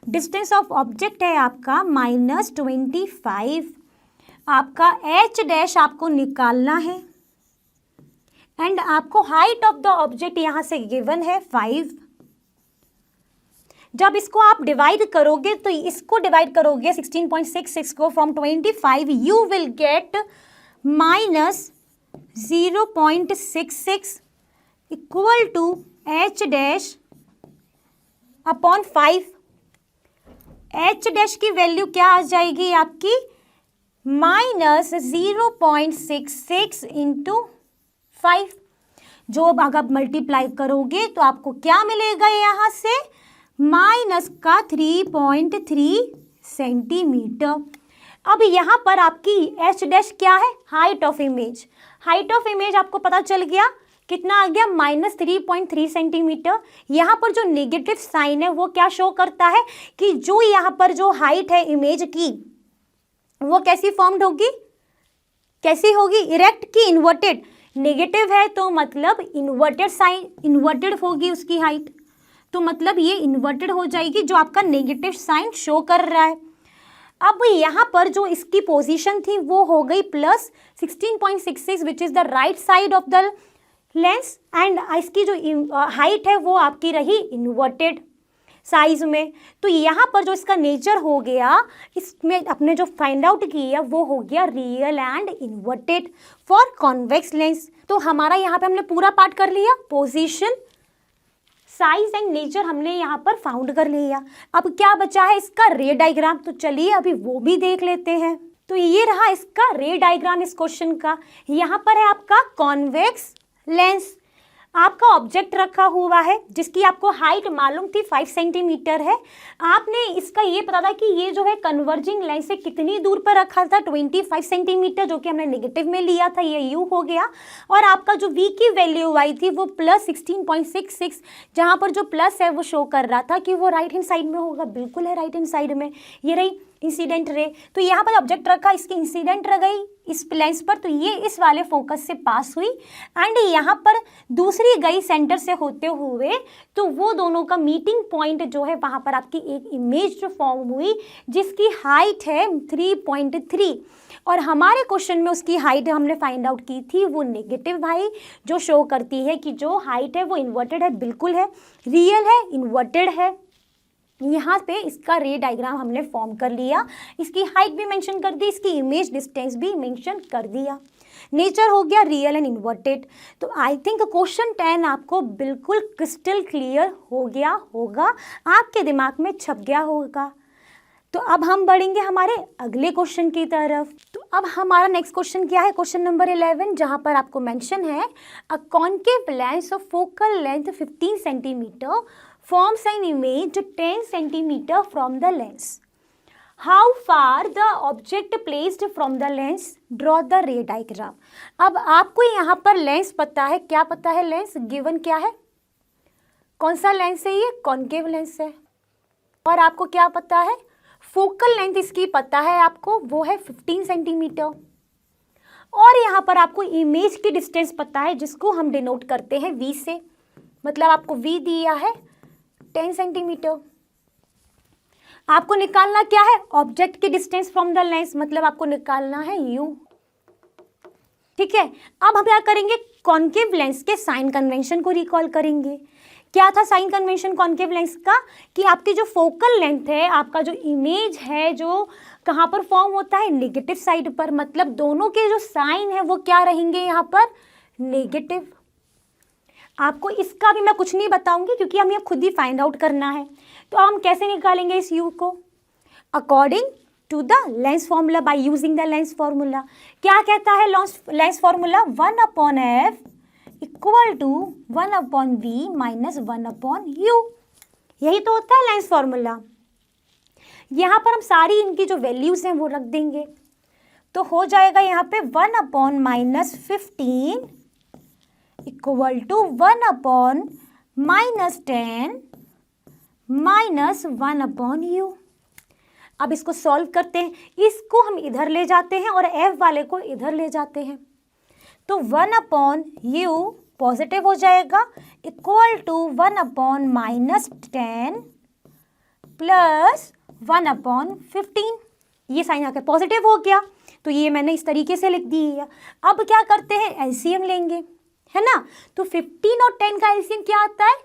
डिस्टेंस ऑफ ऑब्जेक्ट है आपका -25, आपका h डैश आपको निकालना है एंड आपको हाइट ऑफ द ऑब्जेक्ट यहाँ से गिवन है 5। जब इसको आप डिवाइड करोगे तो इसको डिवाइड करोगे 16.66 को from 25, you will get -0.66 equal to h dash upon 5। h dash की वैल्यू क्या आ जाएगी आपकी -0.66 इंटू 5। जो अगर मल्टीप्लाई करोगे तो आपको क्या मिलेगा यहाँ से, -3.3 सेंटीमीटर। अब यहाँ पर आपकी h डैश क्या है, height of image. Height of image आपको पता चल गया कितना आ गया, -3.3 सेंटीमीटर। यहाँ पर जो नेगेटिव साइन है वो क्या शो करता है कि जो यहाँ पर जो हाइट है इमेज की वो कैसी फॉर्म्ड होगी, कैसी होगी, इरेक्ट की इन्वर्टेड। नेगेटिव है तो मतलब इन्वर्टेड साइन, इन्वर्टेड होगी उसकी हाइट, तो मतलब ये इन्वर्टेड हो जाएगी जो आपका नेगेटिव साइन शो कर रहा है। अब यहाँ पर जो इसकी पोजीशन थी वो हो गई plus 16.66 which is the right side of the lens and इसकी जो हाइट है वो आपकी रही इन्वर्टेड साइज में। तो यहाँ पर जो इसका नेचर हो गया, इसमें अपने जो फाइंड आउट किया वो हो गया real and inverted for convex lens. तो हमारा यहाँ पे हमने पूरा पार्ट कर लिया, पोजीशन, साइज एंड नेचर हमने यहाँ पर फाउंड कर लिया। अब क्या बचा है इसका रे डायग्राम, तो चलिए अभी वो भी देख लेते हैं। तो ये रहा इसका रे डायग्राम इस क्वेश्चन का। यहाँ पर है आपका कॉन्वेक्स लेंस। आपका ऑब्जेक्ट रखा हुआ है जिसकी आपको हाइट मालूम थी 5 सेंटीमीटर है। आपने इसका ये पता था कि ये जो है कन्वर्जिंग लाइन से कितनी दूर पर रखा था 25 सेंटीमीटर, जो कि हमने नेगेटिव में लिया था, ये यू हो गया। और आपका जो v की वैल्यू आई थी वो प्लस 16.66, जहाँ पर जो प्लस है वो शो कर रहा था कि वो राइट हैंड साइड में होगा, बिल्कुल है राइट हैंड साइड में। ये रही इंसिडेंट रे, तो यहाँ पर ऑब्जेक्ट रखा, इसकी इंसिडेंट रह गई इस लेंस पर, तो ये इस वाले फोकस से पास हुई एंड यहाँ पर दूसरी गई सेंटर से होते हुए, तो वो दोनों का मीटिंग पॉइंट जो है वहाँ पर आपकी एक इमेज जो फॉर्म हुई जिसकी हाइट है 3.3, और हमारे क्वेश्चन में उसकी हाइट हमने फाइंड आउट की थी वो नेगेटिव हाइट, जो शो करती है कि जो हाइट है वो इन्वर्टेड है, बिल्कुल है, रियल है, इन्वर्टेड है। यहाँ पे इसका रे डायग्राम हमने फॉर्म कर लिया, इसकी हाइट भी मेंशन कर दी, इसकी इमेज डिस्टेंस भी मेंशन कर दिया। नेचर हो गया रियल एंड इन्वर्टेड। तो आई थिंक क्वेश्चन 10 आपको बिल्कुल क्रिस्टल क्लियर हो गया होगा, आपके दिमाग में छप गया होगा। तो अब हम बढ़ेंगे हमारे अगले क्वेश्चन की तरफ। तो अब हमारा नेक्स्ट क्वेश्चन क्या है, क्वेश्चन नंबर 11, जहाँ पर आपको मेंशन है a concave lens of focal length 15 centimetre forms an image 10 centimeter from the lens. How far the object placed from the lens? Draw the ray diagram. अब आपको यहाँ पर लेंस पता है, क्या पता है लेंस गिवन क्या है, कौन सा लेंस है ये, कॉन्केव लेंस है। और आपको क्या पता है, फोकल लेंथ इसकी पता है आपको, वो है 15 सेंटीमीटर। और यहाँ पर आपको इमेज की डिस्टेंस पता है जिसको हम डिनोट करते हैं v से, मतलब आपको v दिया है 10 सेंटीमीटर। आपको निकालना क्या है, ऑब्जेक्ट की डिस्टेंस फ्रॉम द लेंस, मतलब आपको निकालना है u। ठीक है, अब हम क्या करेंगे, कॉन्केव लेंस के साइन कन्वेंशन को रिकॉल करेंगे। क्या था साइन कन्वेंशन कॉन्केव लेंस का, कि आपकी जो फोकल लेंथ है, आपका जो इमेज है जो कहाँ पर फॉर्म होता है, नेगेटिव साइड पर, मतलब दोनों के जो साइन है वो क्या रहेंगे यहाँ पर, नेगेटिव। आपको इसका भी मैं कुछ नहीं बताऊंगी क्योंकि हमें ये खुद ही फाइंड आउट करना है। तो हम कैसे निकालेंगे इस u को, according to the lens formula, by using the lens formula. क्या कहता है lens formula, 1/f equal to 1/v minus 1/u, यही तो होता है लेंस फॉर्मूला। यहाँ पर हम सारी इनकी जो वैल्यूज हैं वो रख देंगे, तो हो जाएगा यहाँ पे 1/-15 इक्वल टू 1/-10 माइनस 1/u। अब इसको सॉल्व करते हैं, इसको हम इधर ले जाते हैं और f वाले को इधर ले जाते हैं, तो 1/u पॉजिटिव हो जाएगा इक्वल टू 1/-10 प्लस 1/15। ये साइन आकर पॉजिटिव हो गया, तो ये मैंने इस तरीके से लिख दी है। अब क्या करते हैं, एलसीएम लेंगे, है ना। तो 15 और 10 का एलसीएम क्या आता है,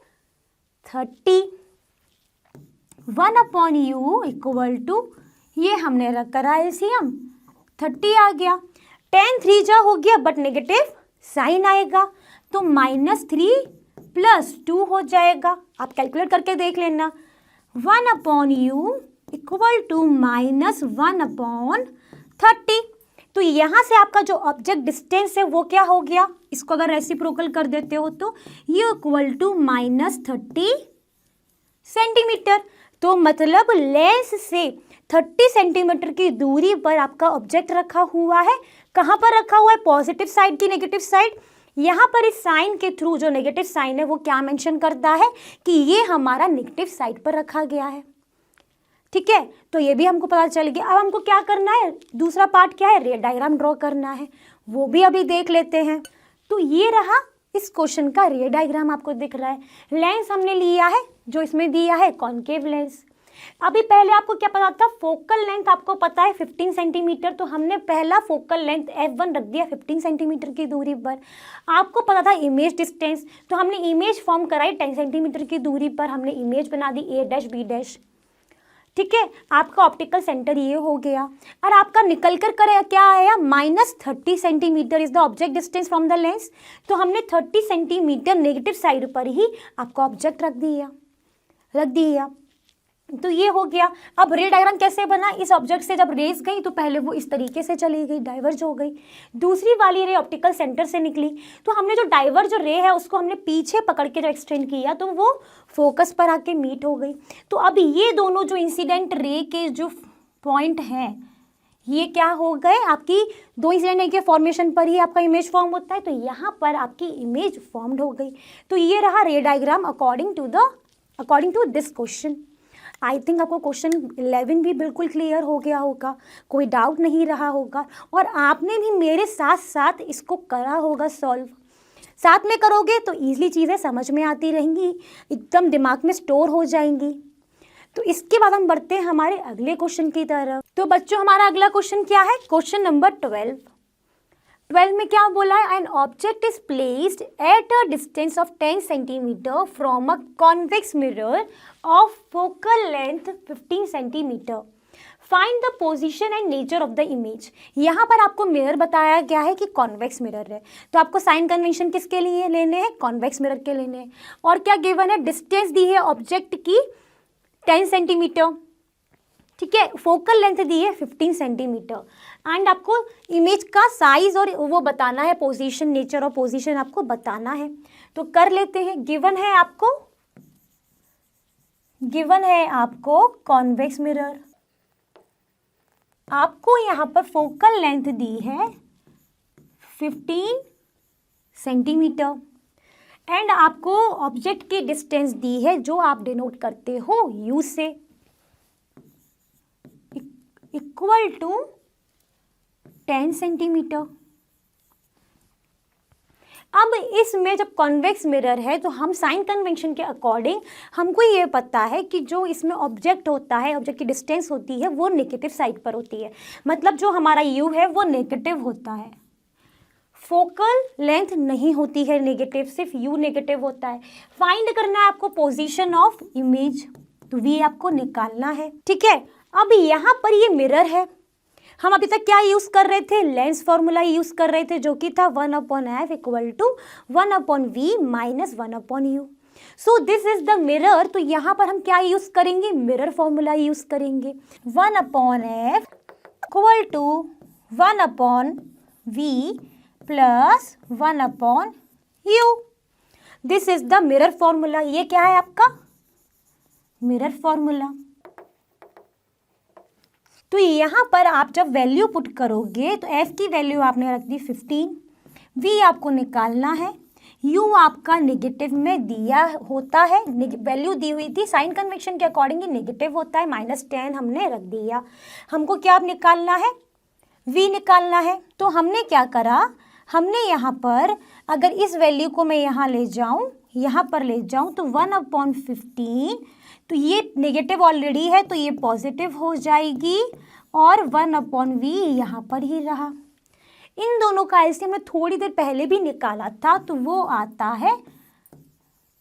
30। 1/u इक्वल टू, ये हमने रख करा एलसीएम, 30 आ गया। 10 3 जा हो गया बट नेगेटिव साइन आएगा, तो -3 प्लस 2 हो जाएगा। आप कैलकुलेट करके देख लेना, 1/u इक्वल टू -1/30। तो यहाँ से आपका जो ऑब्जेक्ट डिस्टेंस है वो क्या हो गया, इसको अगर रेसिप्रोकल कर देते हो तो ये इक्वल टू -30 सेंटीमीटर। तो मतलब लेंस से 30 सेंटीमीटर की दूरी पर आपका ऑब्जेक्ट रखा हुआ है। कहाँ पर रखा हुआ है, पॉजिटिव साइड की नेगेटिव साइड। यहाँ पर इस साइन के थ्रू जो नेगेटिव साइन है वो क्या मेंशन करता है कि ये हमारा नेगेटिव साइड पर रखा गया है। ठीक है, तो ये भी हमको पता चल गया। अब हमको क्या करना है, दूसरा पार्ट क्या है, रे डायग्राम ड्रॉ करना है, वो भी अभी देख लेते हैं। तो ये रहा इस क्वेश्चन का रे डायग्राम, आपको दिख रहा है। लेंस हमने लिया है जो इसमें दिया है कॉन्केव लेंस। अभी पहले आपको क्या पता था, फोकल लेंथ आपको पता है 15 सेंटीमीटर, तो हमने पहला फोकल लेंथ f1 रख दिया 15 सेंटीमीटर की दूरी पर। आपको पता था इमेज डिस्टेंस, तो हमने इमेज फॉर्म कराई 10 सेंटीमीटर की दूरी पर, हमने इमेज बना दी a', b'। ठीक है, आपका ऑप्टिकल सेंटर ये हो गया। और आपका निकल कर करे क्या आया, -30 centimetre is the object distance from the lens. तो हमने 30 सेंटीमीटर नेगेटिव साइड पर ही आपका ऑब्जेक्ट रख दिया। तो ये हो गया। अब रे डायग्राम कैसे बना, इस ऑब्जेक्ट से जब रेज गई तो पहले वो इस तरीके से चली गई, डाइवर्ज हो गई। दूसरी वाली रे ऑप्टिकल सेंटर से निकली, तो हमने जो डाइवर्ज रे है उसको हमने पीछे पकड़ के जो एक्सटेंड किया तो वो फोकस पर आके मीट हो गई। तो अब ये दोनों जो इंसिडेंट रे के जो पॉइंट हैं ये क्या हो गए, आपकी दो इंसिडेंट रे के फॉर्मेशन पर ही आपका इमेज फॉर्म होता है, तो यहाँ पर आपकी इमेज फॉर्म्ड हो गई। तो ये रहा ray diagram according to this question. I think आपको क्वेश्चन 11 भी बिल्कुल क्लियर हो गया होगा, कोई डाउट नहीं रहा होगा, और आपने भी मेरे साथ साथ इसको करा होगा सॉल्व। साथ में करोगे तो ईजिली चीज़ें समझ में आती रहेंगी, एकदम दिमाग में स्टोर हो जाएंगी। तो इसके बाद हम बढ़ते हैं हमारे अगले क्वेश्चन की तरफ। तो बच्चों हमारा अगला क्वेश्चन क्या है, क्वेश्चन नंबर 12 में क्या बोला है, an object is placed at a distance of 10 centimetre from a convex mirror of focal length 15 centimetre, find the position and nature of the image. यहाँ पर आपको मिरर बताया गया है कि कॉन्वेक्स मिरर है, तो आपको साइन कन्वेंशन किसके लिए लेने हैं, कॉन्वेक्स मिरर के लेने हैं। और क्या गिवन है, डिस्टेंस दी है ऑब्जेक्ट की 10 सेंटीमीटर, ठीक है, फोकल लेंथ दी है 15 सेंटीमीटर, एंड आपको इमेज का साइज और वो बताना है, पोजीशन, नेचर और पोजीशन आपको बताना है। तो कर लेते हैं। गिवन है आपको कॉन्वेक्स मिरर, आपको यहाँ पर फोकल लेंथ दी है 15 सेंटीमीटर, एंड आपको ऑब्जेक्ट की डिस्टेंस दी है जो आप डिनोट करते हो यू से, इक्वल टू 10 सेंटीमीटर। अब इसमें जब कॉन्वेक्स मिरर है तो हम साइन कन्वेंशन के अकॉर्डिंग हमको ये पता है कि जो इसमें ऑब्जेक्ट होता है, ऑब्जेक्ट की डिस्टेंस होती है वो नेगेटिव साइड पर होती है, मतलब जो हमारा यू है वो नेगेटिव होता है, फोकल लेंथ नहीं होती है नेगेटिव, सिर्फ यू नेगेटिव होता है। फाइंड करना है आपको पोजीशन ऑफ इमेज, तो वी आपको निकालना है, ठीक है। अब यहाँ पर ये मिरर है, हम अभी तक क्या यूज कर रहे थे, लेंस फॉर्मूला यूज कर रहे थे, जो कि था 1/f equal to 1/v minus 1/u। So this is the mirror, तो यहाँ पर हम क्या यूज करेंगे, मिरर फॉर्मूला यूज करेंगे, 1/f equal to 1/v plus 1/u। This is the mirror formula. ये क्या है आपका मिरर फॉर्मूला। तो यहाँ पर आप जब वैल्यू पुट करोगे तो f की वैल्यू आपने रख दी 15, v आपको निकालना है, u आपका नेगेटिव में दिया होता है, वैल्यू दी हुई थी साइन कन्वेंशन के अकॉर्डिंग नेगेटिव होता है, -10 हमने रख दिया। हमको क्या निकालना है, v निकालना है। तो हमने क्या करा, हमने यहाँ पर अगर इस वैल्यू को मैं यहाँ ले जाऊँ, यहाँ पर ले जाऊँ तो 1/15, तो ये नेगेटिव ऑलरेडी है तो ये पॉजिटिव हो जाएगी, और 1/v यहाँ पर ही रहा। इन दोनों का ऐसे हमने थोड़ी देर पहले भी निकाला था, तो वो आता है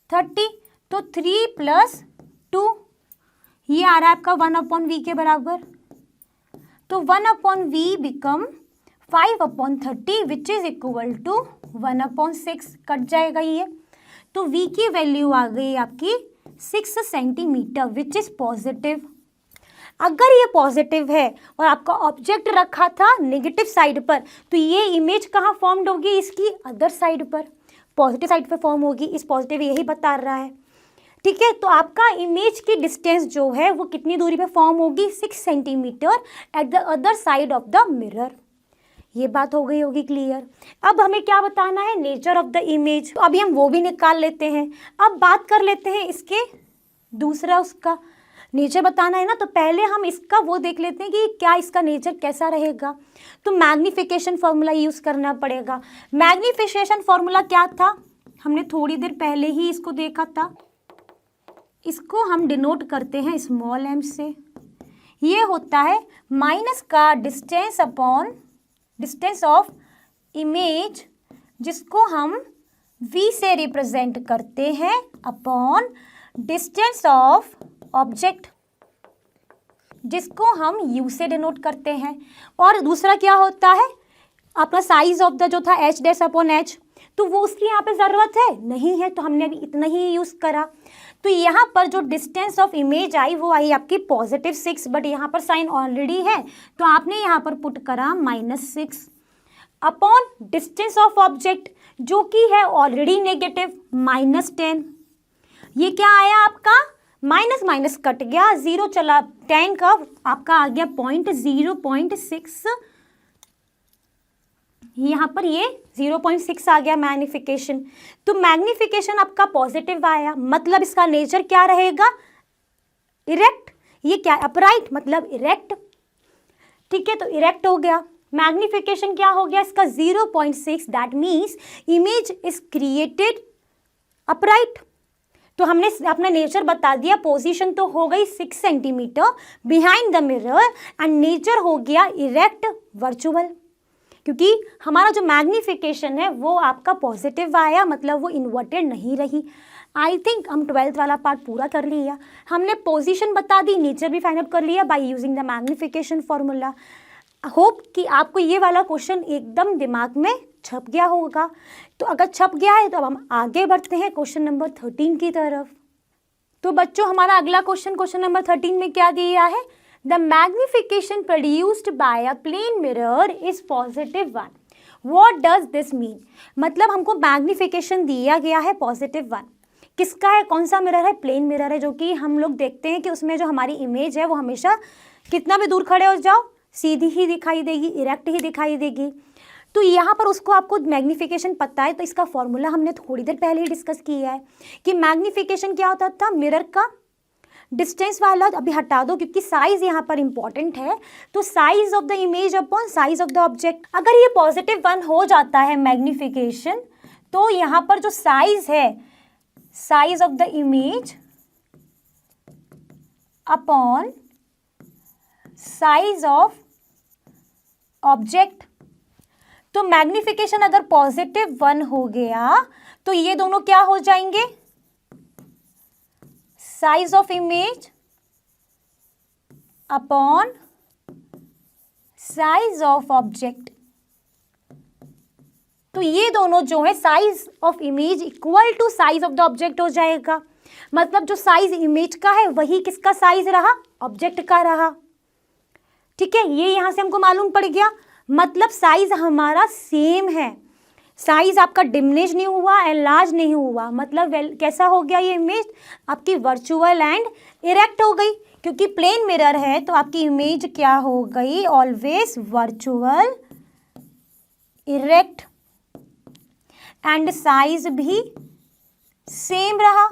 30, तो 3 + 2 ये आ रहा है आपका 1/v के बराबर, तो 1/v become 5/30 which is equal to 1/6, cut जाएगा ये, तो v की वैल्यू आ गई आपकी 6 सेंटीमीटर विच इज पॉजिटिव। अगर ये पॉजिटिव है और आपका ऑब्जेक्ट रखा था नेगेटिव साइड पर, तो ये इमेज कहाँ फॉर्म्ड होगी, इसकी अदर साइड पर, पॉजिटिव साइड पर फॉर्म होगी। इस पॉजिटिव यही बता रहा है, ठीक है। तो आपका इमेज की डिस्टेंस जो है वो कितनी दूरी पे फॉर्म होगी, 6 centimetre at the other side of the mirror. ये बात हो गई होगी क्लियर। अब हमें क्या बताना है, नेचर ऑफ द इमेज, तो अभी हम वो भी निकाल लेते हैं। अब बात कर लेते हैं इसके दूसरा, उसका नेचर बताना है ना, तो पहले हम इसका वो देख लेते हैं कि क्या इसका नेचर कैसा रहेगा। तो मैग्नीफिकेशन फॉर्मूला यूज़ करना पड़ेगा। मैग्नीफिकेशन फॉर्मूला क्या था, हमने थोड़ी देर पहले ही इसको देखा था, इसको हम डिनोट करते हैं स्मॉल m से। ये होता है माइनस का distance upon distance of image, जिसको हम v से रिप्रेजेंट करते हैं, अपॉन डिस्टेंस ऑफ ऑब्जेक्ट, जिसको हम u से डिनोट करते हैं। और दूसरा क्या होता है, आपका साइज ऑफ द जो था h डैश अपॉन h, तो वो उसकी यहाँ पे ज़रूरत है नहीं है, तो हमने अभी इतना ही यूज़ करा। तो यहाँ पर जो डिस्टेंस ऑफ इमेज आई वो आई आपकी +6, बट यहाँ पर साइन ऑलरेडी है तो आपने यहाँ पर पुट करा -6 अपॉन डिस्टेंस ऑफ ऑब्जेक्ट जो कि है ऑलरेडी नेगेटिव -10। ये क्या आया आपका, माइनस माइनस कट गया, 0 चला, 10 का आपका आ गया 0.6, यहाँ पर ये 0.6 आ गया मैग्निफिकेशन। तो मैग्निफिकेशन आपका पॉजिटिव आया, मतलब इसका नेचर क्या रहेगा, इरेक्ट। ये क्या, अपराइट मतलब इरेक्ट, ठीक है, तो इरेक्ट हो गया। मैग्निफिकेशन क्या हो गया इसका 0.6, that means image is created upright. तो हमने अपना नेचर बता दिया, पोजीशन तो हो गई 6 centimetre behind the mirror and nature हो गया इरेक्ट वर्चुअल, क्योंकि हमारा जो मैग्निफिकेशन है वो आपका पॉजिटिव आया, मतलब वो इन्वर्टेड नहीं रही। आई थिंक हम 12th वाला पार्ट पूरा कर लिया, हमने पोजीशन बता दी, नेचर भी फाइंड आउट कर लिया bye using the magnification formula. Hope कि आपको ये वाला क्वेश्चन एकदम दिमाग में छप गया होगा। तो अगर छप गया है तो अब हम आगे बढ़ते हैं क्वेश्चन नंबर 13 की तरफ। तो बच्चों हमारा अगला क्वेश्चन नंबर 13 में क्या दिया है, the magnification produced by a plane mirror is +1। What does this mean, मतलब हमको मैग्निफिकेशन दिया गया है +1, किसका है, कौन सा मिरर है, प्लेन मिरर है, जो कि हम लोग देखते हैं कि उसमें जो हमारी इमेज है वो हमेशा कितना भी दूर खड़े हो जाओ सीधी ही दिखाई देगी, इरेक्ट ही दिखाई देगी। तो यहाँ पर उसको आपको मैग्निफिकेशन पता है, तो इसका फॉर्मूला हमने थोड़ी देर पहले ही डिस्कस किया है कि मैग्निफिकेशन क्या होता था, मिरर का डिस्टेंस वाला अभी हटा दो क्योंकि साइज यहाँ पर इंपॉर्टेंट है। तो size of the image upon size of the object, अगर ये +1 हो जाता है मैग्निफिकेशन, तो यहाँ पर जो साइज है, size of the image upon size of object, तो मैग्निफिकेशन अगर +1 हो गया तो ये दोनों क्या हो जाएंगे, size of image upon size of object. तो ये दोनों जो है size of image equal to size of the object हो जाएगा, मतलब जो साइज इमेज का है वही किसका साइज रहा, ऑब्जेक्ट का रहा, ठीक है। ये यहां से हमको मालूम पड़ गया, मतलब साइज हमारा सेम है, साइज आपका डिमिनिश नहीं हुआ, एनलार्ज नहीं हुआ, मतलब कैसा हो गया, ये इमेज आपकी वर्चुअल एंड इरेक्ट हो गई, क्योंकि प्लेन मिरर है तो आपकी इमेज क्या हो गई, always virtual, erect and size भी सेम रहा,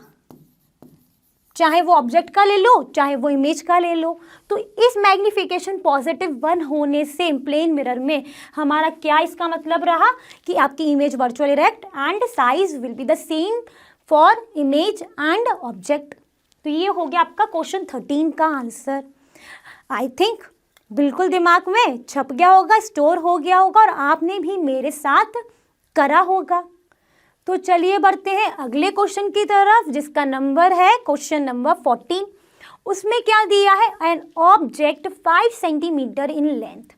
चाहे वो ऑब्जेक्ट का ले लो चाहे वो इमेज का ले लो। तो इस मैग्निफिकेशन +1 होने से प्लेन मिरर में हमारा क्या इसका मतलब रहा कि आपकी image virtual erect and size will be the same for image and object. तो ये हो गया आपका क्वेश्चन 13 का आंसर। आई थिंक बिल्कुल दिमाग में छप गया होगा, स्टोर हो गया होगा और आपने भी मेरे साथ करा होगा। तो चलिए बढ़ते हैं अगले क्वेश्चन की तरफ, जिसका नंबर है क्वेश्चन नंबर 14। उसमें क्या दिया है, an object 5 centimetre in length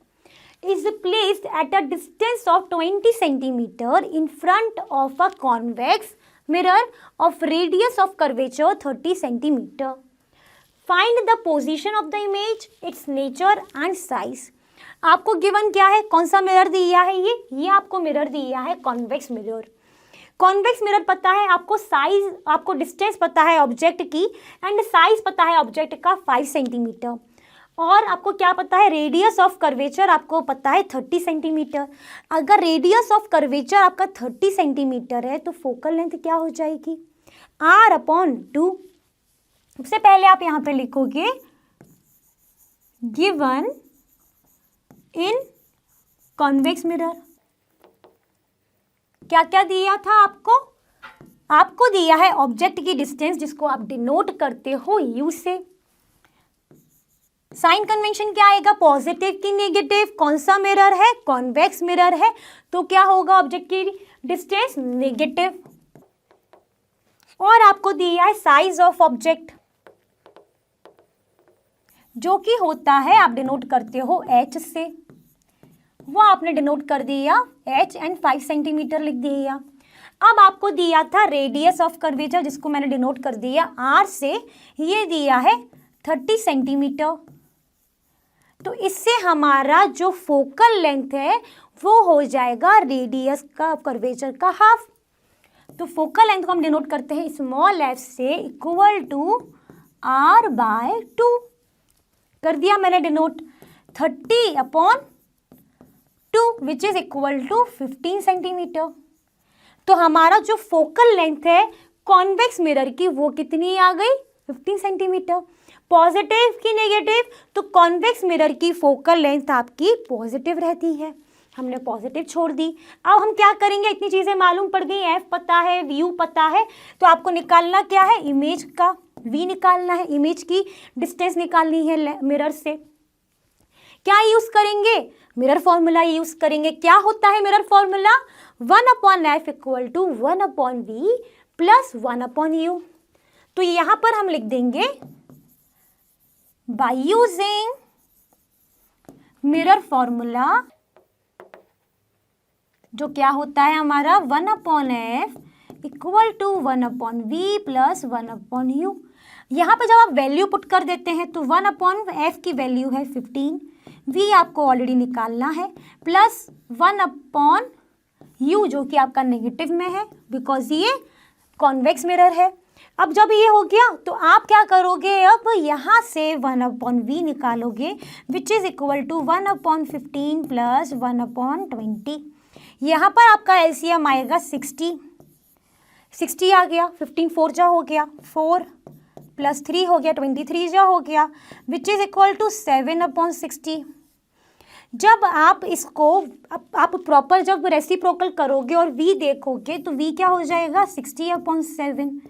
is placed at a distance of 20 centimetre in front of a convex mirror of radius of curvature 30 centimetre. Find the position of the image, it's nature and size. आपको गिवन क्या है, कौन सा मिरर दिया है, ये आपको मिरर दिया है कॉन्वेक्स मिरर। कॉन्वेक्स मिरर पता है आपको, साइज आपको डिस्टेंस पता है ऑब्जेक्ट की एंड साइज पता है ऑब्जेक्ट का 5 सेंटीमीटर, और आपको क्या पता है, रेडियस ऑफ कर्वेचर आपको पता है 30 सेंटीमीटर। अगर रेडियस ऑफ कर्वेचर आपका 30 सेंटीमीटर है तो फोकल लेंथ क्या हो जाएगी, R/2। सबसे पहले आप यहाँ पे लिखोगे गिवन इन कॉन्वेक्स मिरर। क्या क्या दिया था आपको दिया है ऑब्जेक्ट की डिस्टेंस, जिसको आप डिनोट करते हो यू से। साइन कन्वेंशन क्या आएगा, पॉजिटिव की नेगेटिव, कौन सा मिरर है, कॉन्वेक्स मिरर है, तो क्या होगा ऑब्जेक्ट की डिस्टेंस नेगेटिव। और आपको दिया है साइज ऑफ ऑब्जेक्ट, जो कि होता है आप डिनोट करते हो H से, वो आपने डिनोट कर दिया H एंड 5 सेंटीमीटर लिख दिया। अब आपको दिया था रेडियस ऑफ कर्वेचर, जिसको मैंने डिनोट कर दिया आर से, ये दिया है 30 सेंटीमीटर। तो इससे हमारा जो फोकल लेंथ है वो हो जाएगा रेडियस का कर्वेचर का हाफ। तो फोकल लेंथ को हम डिनोट करते हैं स्मॉल एफ से, इक्वल टू r बाय 2 कर दिया मैंने denote, 30/2 which is equal to 15 centimetre. तो हमारा जो फोकल लेंथ है कॉन्वेक्स मिरर की वो कितनी आ गई, 15 सेंटीमीटर। पॉजिटिव की नेगेटिव, तो कॉन्वेक्स मिरर की फोकल लेंथ आपकी पॉजिटिव रहती है, हमने पॉजिटिव छोड़ दी। अब हम क्या करेंगे, इतनी चीज़ें मालूम पड़ गई, एफ पता है, व्यू पता है, तो आपको निकालना क्या है, इमेज का वी निकालना है, इमेज की डिस्टेंस निकालनी है मिरर से। क्या यूज़ करेंगे, मिरर फॉर्मूला यूज़ करेंगे। क्या होता है mirror formula, 1/f equal to 1/v plus 1/u। तो यहाँ पर हम लिख देंगे बाय यूजिंग मिरर फॉर्मूला, जो क्या होता है हमारा 1/f equal to 1/v plus 1/u। यहाँ पर जब आप वैल्यू पुट कर देते हैं तो 1/f की वैल्यू है 15, v आपको ऑलरेडी निकालना है, प्लस 1/u जो कि आपका नेगेटिव में है बिकॉज ये कॉन्वेक्स मिरर है। अब जब ये हो गया तो आप क्या करोगे, अब यहाँ से 1/v निकालोगे which is equal to 1/15 plus 1/20। यहाँ पर आपका एलसीएम आएगा 60 आ गया, 15 4 जा हो गया, 4 प्लस 3 हो गया 23 जा हो गया, विच इज़ इक्वल टू 7/60। जब आप इसको आप प्रॉपर जब रेसिप्रोकल करोगे और v देखोगे तो v क्या हो जाएगा 60/7,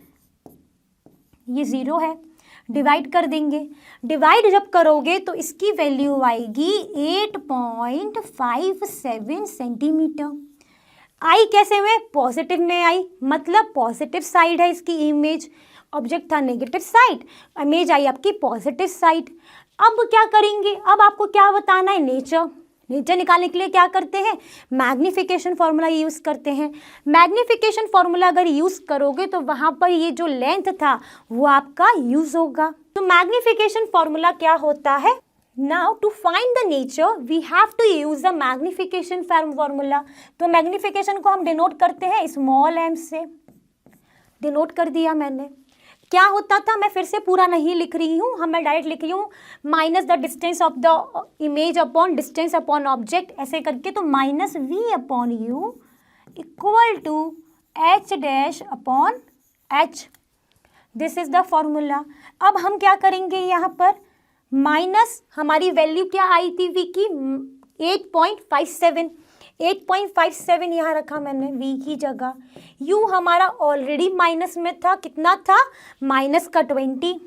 ये 0 है, डिवाइड कर देंगे। डिवाइड जब करोगे तो इसकी वैल्यू आएगी 8.57 सेंटीमीटर। आई कैसे में, पॉजिटिव में आई, मतलब पॉजिटिव साइड है इसकी इमेज, ऑब्जेक्ट था नेगेटिव साइड, इमेज आई आपकी पॉजिटिव साइड। अब क्या करेंगे, अब आपको क्या बताना है, नेचर निकालने के लिए क्या करते हैं, मैग्निफिकेशन फार्मूला यूज़ करते हैं। मैग्निफिकेशन फार्मूला अगर यूज़ करोगे तो वहाँ पर ये जो लेंथ था वो आपका यूज़ होगा। तो मैग्निफिकेशन फार्मूला क्या होता है, now to find the nature we have to use the magnification formula. तो मैग्निफिकेशन को हम डिनोट करते हैं स्मॉल m से, डिनोट कर दिया मैंने। क्या होता था, मैं फिर से पूरा नहीं लिख रही हूँ, मैं डायरेक्ट लिख रही हूँ minus the distance of the image upon distance upon object, ऐसे करके, तो minus v/u equal to h'/h, this is the formula. अब हम क्या करेंगे, यहाँ पर माइनस हमारी वैल्यू क्या आई थी v की 8.57 यहाँ रखा मैंने v की जगह, u हमारा ऑलरेडी माइनस में था, कितना था माइनस का 20,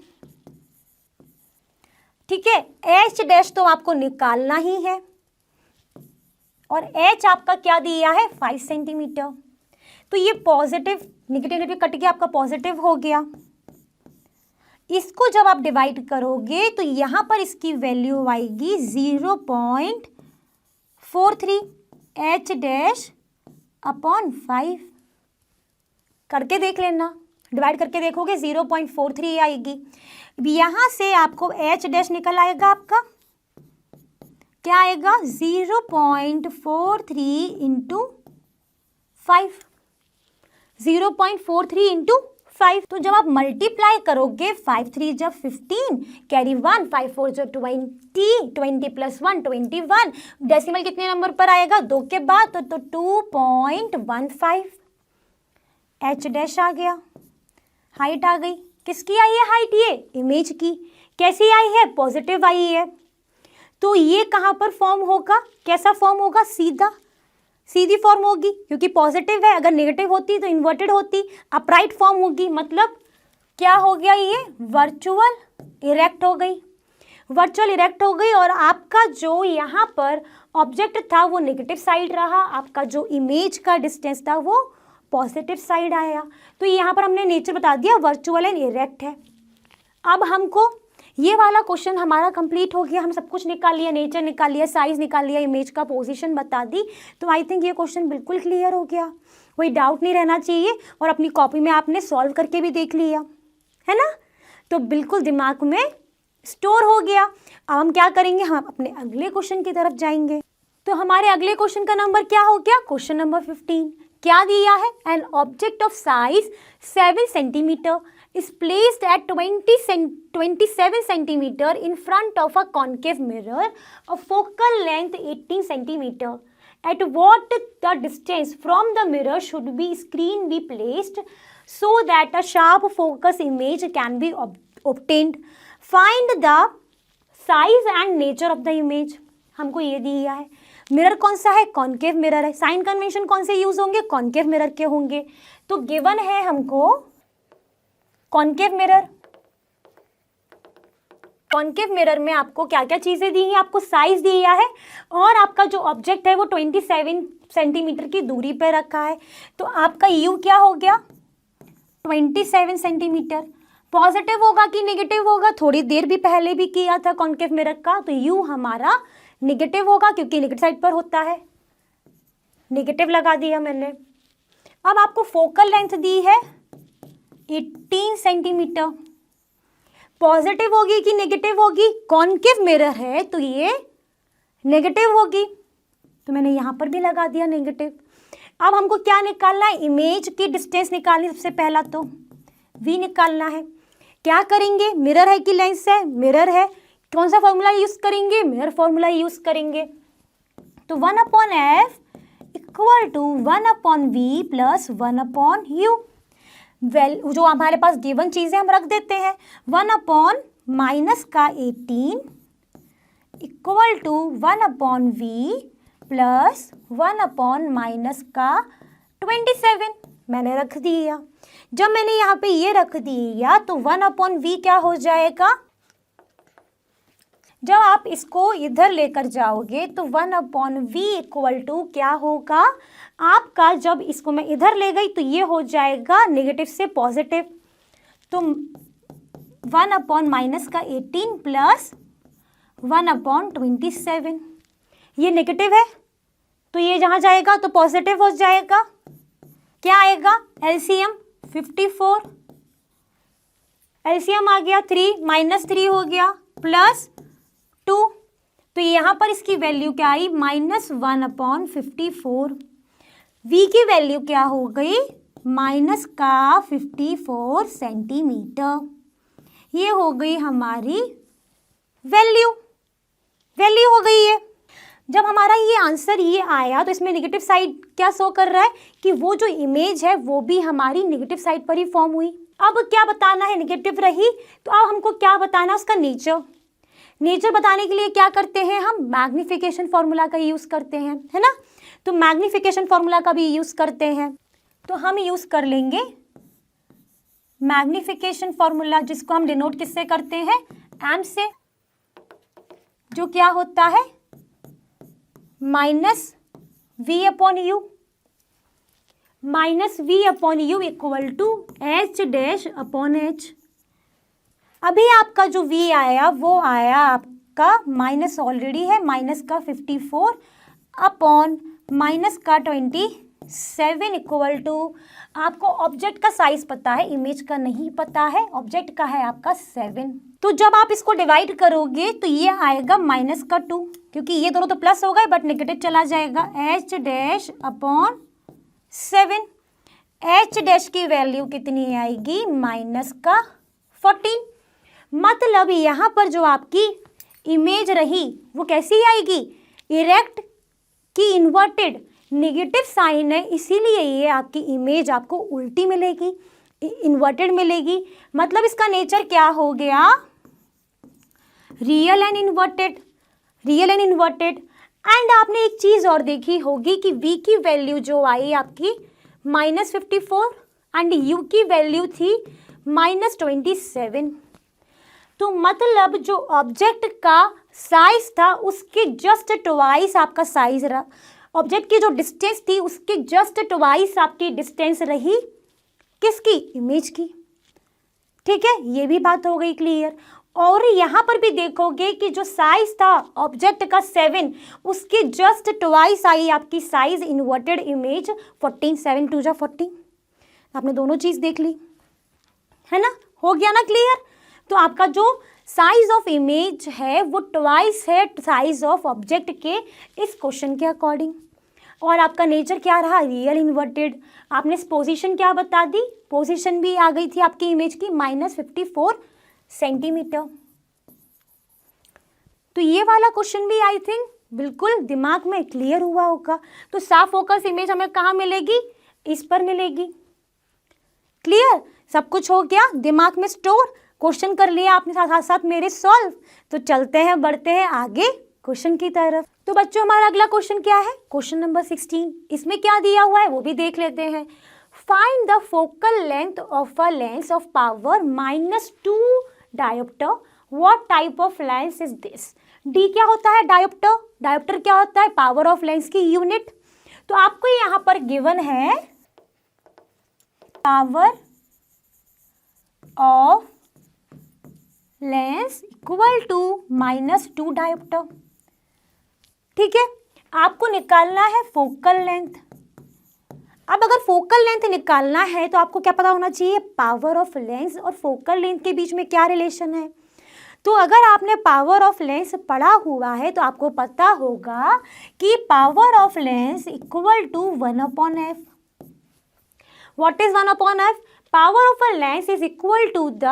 ठीक है। h' तो आपको निकालना ही है और h आपका क्या दिया है 5 सेंटीमीटर। तो ये पॉजिटिव नेगेटिव कट के आपका पॉजिटिव हो गया। इसको जब आप डिवाइड करोगे तो यहाँ पर इसकी वैल्यू आएगी 0.43 h'/5, करके देख लेना, डिवाइड करके देखोगे 0.43 आएगी। यहाँ से आपको h' निकल आएगा, आपका क्या आएगा 0.43 इंटू 5, 0.43 इंटू 5। तो जब आप मल्टीप्लाई करोगे 5 3 जब 15, कैरी 1, 5 4 जो 20, 20 प्लस 1 21, डेसिमल कितने नंबर पर आएगा 2 के बाद, तो 2.15 h' आ गया। हाइट आ गई, किसकी आई है हाइट, ये इमेज की, कैसी आई है पॉजिटिव आई है। तो ये कहाँ पर फॉर्म होगा, कैसा फॉर्म होगा, सीधी फॉर्म होगी, क्योंकि पॉजिटिव है, अगर नेगेटिव होती तो इन्वर्टेड होती, अपराइट फॉर्म होगी, मतलब क्या हो गया, ये वर्चुअल इरेक्ट हो गई, वर्चुअल इरेक्ट हो गई। और आपका जो यहाँ पर ऑब्जेक्ट था वो नेगेटिव साइड रहा, आपका जो इमेज का डिस्टेंस था वो पॉजिटिव साइड आया। तो यहाँ पर हमने नेचर बता दिया, वर्चुअल एंड इरेक्ट है। अब हमको ये वाला क्वेश्चन हमारा कंप्लीट हो गया, हम सब कुछ निकाल लिया, नेचर निकाल लिया, साइज निकाल लिया, इमेज का पोजीशन बता दी। तो आई थिंक ये क्वेश्चन बिल्कुल क्लियर हो गया। कोई डाउट नहीं रहना चाहिए, और अपनी कॉपी में आपने सॉल्व करके भी देख लिया है ना, तो बिल्कुल दिमाग में स्टोर हो गया। अब हम क्या करेंगे, हम अपने अगले क्वेश्चन की तरफ जाएंगे। तो हमारे अगले क्वेश्चन का नंबर क्या हो गया, क्वेश्चन नंबर 15। क्या दिया है, an object of size 7 centimetre is placed at 27 centimeter in front of a concave mirror of focal length 18 centimeter. At what the distance from the mirror should be screen be placed so that a sharp focus image can be obtained? Find the size and nature of the image. हमको ये दिया है, मिरर कौन सा है, कॉन्केव मिरर है। साइन कन्वेंशन कौन से यूज होंगे, कॉन्केव मिरर के होंगे। तो गिवन है हमको कॉन्केव मिरर। कॉन्केव मिरर में आपको क्या क्या चीजें दी हैं, आपको साइज दिया है और आपका जो ऑब्जेक्ट है वो 27 सेंटीमीटर की दूरी पे रखा है। तो आपका यू क्या हो गया, 27 सेंटीमीटर। पॉजिटिव होगा कि नेगेटिव होगा, थोड़ी देर भी पहले भी किया था कॉन्केव मिरर का, तो यू हमारा नेगेटिव होगा क्योंकि नेगेटिव साइड पर होता है, नेगेटिव लगा दिया मैंने। अब आपको फोकल लेंथ दी है 18 सेंटीमीटर। पॉजिटिव होगी कि नेगेटिव होगी, कॉन्केव मिरर है तो ये नेगेटिव होगी, तो मैंने यहाँ पर भी लगा दिया नेगेटिव। अब हमको क्या निकालना है, इमेज की डिस्टेंस निकालनी। सबसे पहला तो v निकालना है। क्या करेंगे, मिरर है कि लेंस है, मिरर है, कौन सा फॉर्मूला यूज करेंगे, मिरर फॉर्मूला यूज करेंगे। तो 1/f equal to 1/v plus 1/u। जो हमारे पास गिवन चीजें हम रख देते हैं, 1/- का 18 इक्वल टू 1/v प्लस 1/- का 27 मैंने रख दिया। जब मैंने यहाँ पे ये रख दिया तो 1/v क्या हो जाएगा, जब आप इसको इधर लेकर जाओगे तो 1/v इक्वल टू क्या होगा आपका, जब इसको मैं इधर ले गई तो ये हो जाएगा नेगेटिव से पॉजिटिव। तो 1/- का 18 प्लस 1/27, ये नेगेटिव है तो ये जहाँ जाएगा तो पॉजिटिव हो जाएगा। क्या आएगा, एलसीएम 54, एलसीएम आ गया 3 -3 हो गया प्लस 2, तो यहाँ पर इसकी वैल्यू क्या आई, -1/54। v की वैल्यू क्या हो गई, -54 सेंटीमीटर। ये हो गई हमारी वैल्यू हो गई है। जब हमारा ये आंसर ये आया तो इसमें नेगेटिव साइड क्या शो कर रहा है कि वो जो इमेज है वो भी हमारी नेगेटिव साइड पर ही फॉर्म हुई। अब क्या बताना है, नेगेटिव रही तो अब हमको क्या बताना, उसका नेचर बताने के लिए क्या करते हैं हम, मैग्निफिकेशन फॉर्मूला का यूज करते हैं, है ना। तो मैग्निफिकेशन फॉर्मूला का भी यूज करते हैं, तो हम यूज कर लेंगे मैग्निफिकेशन फॉर्मूला, जिसको हम डिनोट किससे करते हैं, एम से, जो क्या होता है -v/u, -v/u equal to h-/h। अभी आपका जो v आया वो आया आपका माइनस ऑलरेडी है, माइनस का 54 अपॉन माइनस का 27 इक्वल टू, आपको ऑब्जेक्ट का साइज पता है, इमेज का नहीं पता है, ऑब्जेक्ट का है आपका 7। तो जब आप इसको डिवाइड करोगे तो ये आएगा -2, क्योंकि ये दोनों तो प्लस हो गए बट नेगेटिव चला जाएगा, h-/7। h- की वैल्यू कितनी आएगी, -14। मतलब यहाँ पर जो आपकी इमेज रही वो कैसी आएगी, इरेक्ट की इन्वर्टेड, नेगेटिव साइन है इसीलिए ये आपकी इमेज आपको उल्टी मिलेगी, इन्वर्टेड मिलेगी। मतलब इसका नेचर क्या हो गया, रियल एंड इन्वर्टेड। एंड आपने एक चीज़ और देखी होगी कि v की वैल्यू जो आई आपकी -54 एंड u की वैल्यू थी -27। तो मतलब जो ऑब्जेक्ट का साइज था उसके जस्ट ट्वाइस आपका साइज रहा, ऑब्जेक्ट की जो डिस्टेंस थी उसके जस्ट ट्वाइस आपकी डिस्टेंस रही किसकी, इमेज की। ठीक है, ये भी बात हो गई क्लियर। और यहाँ पर भी देखोगे कि जो साइज था ऑब्जेक्ट का 7, उसके जस्ट ट्वाइस आई आपकी साइज इन्वर्टेड इमेज 14, 7 2 14। आपने दोनों चीज देख ली है ना, हो गया ना क्लियर। तो आपका जो साइज ऑफ इमेज है वो ट्वाइस है साइज ऑफ ऑब्जेक्ट के इस क्वेश्चन के अकॉर्डिंग। और आपका नेचर क्या रहा, रियल इन्वर्टेड। आपने पोजीशन क्या बता दी, पोजीशन भी आ गई थी आपकी इमेज की -54 सेंटीमीटर। तो ये वाला क्वेश्चन भी आई थिंक बिल्कुल दिमाग में क्लियर हुआ होगा। तो साफ फोकस इमेज हमें कहाँ मिलेगी, इस पर मिलेगी। क्लियर, सब कुछ हो गया दिमाग में स्टोर, क्वेश्चन कर लिया आपने साथ साथ मेरे सॉल्व। तो चलते हैं, बढ़ते हैं आगे क्वेश्चन की तरफ। तो बच्चों हमारा अगला क्वेश्चन क्या है, क्वेश्चन नंबर 16। इसमें क्या दिया हुआ है वो भी देख लेते हैं। Find the focal length of a lens of power -2 dioptre, what type of lens is this. D क्या होता है, डायोप्टर। डायोप्टर क्या होता है, पावर ऑफ लेंस की यूनिट। तो आपको यहाँ पर गिवन है power of lens equal to -2 dioptre. ठीक है, आपको निकालना है फोकल लेंथ। अब अगर फोकल लेंथ निकालना है तो आपको क्या पता होना चाहिए, पावर ऑफ लेंस और फोकल लेंथ के बीच में क्या रिलेशन है। तो अगर आपने पावर ऑफ लेंस पढ़ा हुआ है तो आपको पता होगा कि power of lens equal to 1/f। What is 1/f, power of a lens is equal to the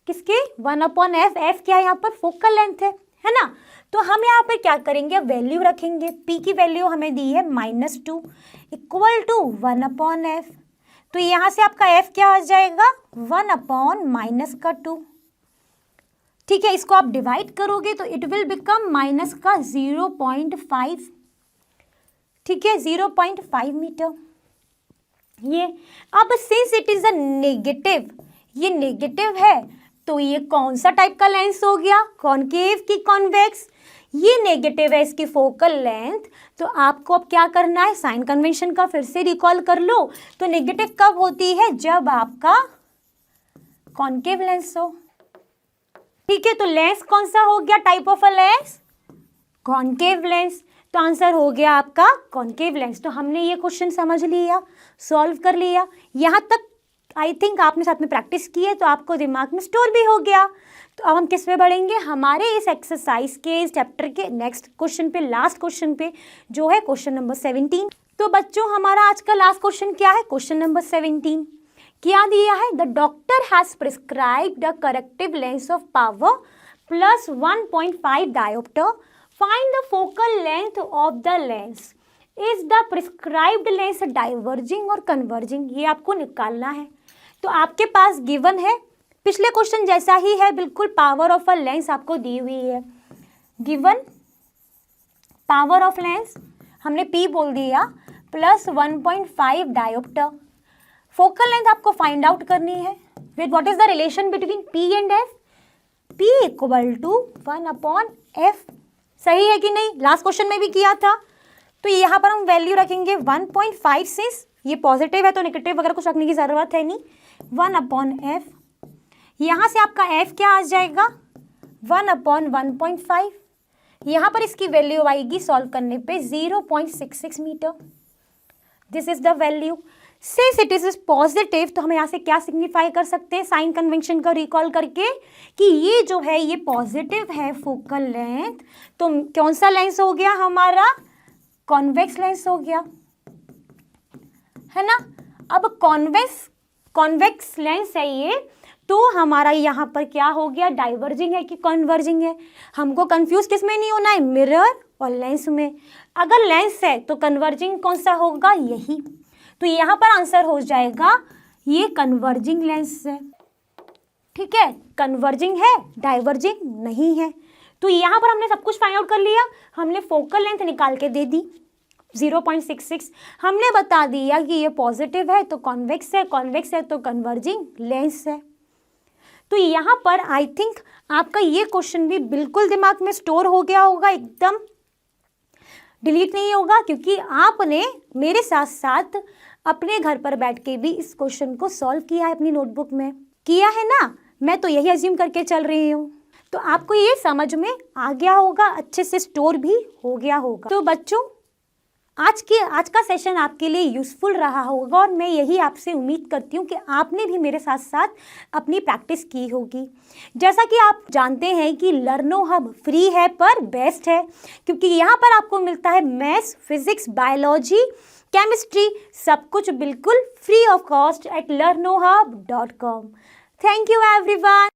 किसके, 1/f। f क्या है यहाँ पर, फोकल लेंथ है ना। तो हम यहाँ पर क्या करेंगे, वैल्यू रखेंगे। p की वैल्यू हमें दी है -2 इक्वल टू 1/f। तो यहाँ से आपका f क्या आ जाएगा, 1/-2। ठीक है, इसको आप डिवाइड करोगे तो इट विल बिकम -0.5। ठीक है, 0.5 मीटर ये। अब since it is a negative, ये नेगेटिव है तो ये कौन सा टाइप का लेंस हो गया, कॉनकेव की कॉन्वेक्स। ये नेगेटिव है इसकी फोकल लेंथ। तो आपको अब क्या करना है, साइन कन्वेंशन का फिर से रिकॉल कर लो। तो नेगेटिव कब होती है, जब आपका कॉनकेव लेंस हो। ठीक है, तो लेंस कौन सा हो गया, type of a lens concave lens. तो आंसर हो गया आपका कॉनकेव लेंस। तो हमने ये क्वेश्चन समझ लिया, सॉल्व कर लिया। यहाँ तक आई थिंक आपने साथ में प्रैक्टिस की है तो आपको दिमाग में स्टोर भी हो गया। तो अब हम किस पे बढ़ेंगे, हमारे इस एक्सरसाइज के, इस चैप्टर के नेक्स्ट क्वेश्चन पे, लास्ट क्वेश्चन पे, जो है क्वेश्चन नंबर 17। तो बच्चों हमारा आज का लास्ट क्वेश्चन क्या है, क्वेश्चन नंबर 17। क्या दिया है, the doctor has prescribed the corrective lens of power +1.5 dioptre, find the focal length of the lens, is the prescribed lens diverging और कन्वर्जिंग। ये आपको निकालना है। तो आपके पास गिवन है, पिछले क्वेश्चन जैसा ही है बिल्कुल, पावर ऑफ अ लेंस आपको दी हुई है। गिवन पावर ऑफ लेंस हमने P बोल दिया +1.5 डायोप्टर। फोकल लेंथ आपको फाइंड आउट करनी है with what is the relation between P and F, P equal to 1/f। सही है कि नहीं, लास्ट क्वेश्चन में भी किया था। तो यहाँ पर हम वैल्यू रखेंगे 1.5, सिंस ये पॉजिटिव है तो नेगेटिव वगैरह कुछ रखने की जरूरत है नहीं, 1/f। यहाँ से आपका f क्या आ जाएगा, 1/1.5। यहाँ पर इसकी वैल्यू आएगी सॉल्व करने पे 0.66 metre. This is the value. Since it is positive तो हम यहाँ से क्या सिग्निफाई कर सकते हैं, साइन कन्वेंशन का रिकॉल करके कि ये जो है ये पॉजिटिव है फोकल लेंथ। तो कौन सा लेंस हो गया हमारा, कॉन्वेक्स लेंस हो गया, है ना। अब कॉन्वेक्स लेंस है ये, तो हमारा यहाँ पर क्या हो गया, डाइवर्जिंग है कि कन्वर्जिंग है। हमको कंफ्यूज किस में नहीं होना है, मिरर और लेंस में। अगर लेंस है तो कन्वर्जिंग कौन सा होगा, यही। तो यहाँ पर आंसर हो जाएगा ये कन्वर्जिंग लेंस है। ठीक है, कन्वर्जिंग है, डाइवर्जिंग नहीं है। तो यहाँ पर हमने सब कुछ फाइंड आउट कर लिया। हमने फोकल लेंथ निकाल के दे दी 0.66। हमने बता दिया कि ये पॉजिटिव है तो कॉन्वेक्स है, कॉन्वेक्स है तो कन्वर्जिंग लेंस है। तो यहाँ पर आई थिंक आपका ये क्वेश्चन भी बिल्कुल दिमाग में स्टोर हो गया होगा, एकदम डिलीट नहीं होगा, क्योंकि आपने मेरे साथ साथ अपने घर पर बैठ के भी इस क्वेश्चन को सॉल्व किया है, अपनी नोटबुक में किया है ना। मैं तो यही अज्यूम करके चल रही हूँ। तो आपको ये समझ में आ गया होगा, अच्छे से स्टोर भी हो गया होगा। तो बच्चों, आज का सेशन आपके लिए यूज़फुल रहा होगा और मैं यही आपसे उम्मीद करती हूँ कि आपने भी मेरे साथ साथ अपनी प्रैक्टिस की होगी। जैसा कि आप जानते हैं कि लर्नो हब फ्री है पर बेस्ट है, क्योंकि यहाँ पर आपको मिलता है मैथ्स, फिजिक्स, बायोलॉजी, केमिस्ट्री, सब कुछ बिल्कुल free of cost at learnohub.com। Thank you everyone.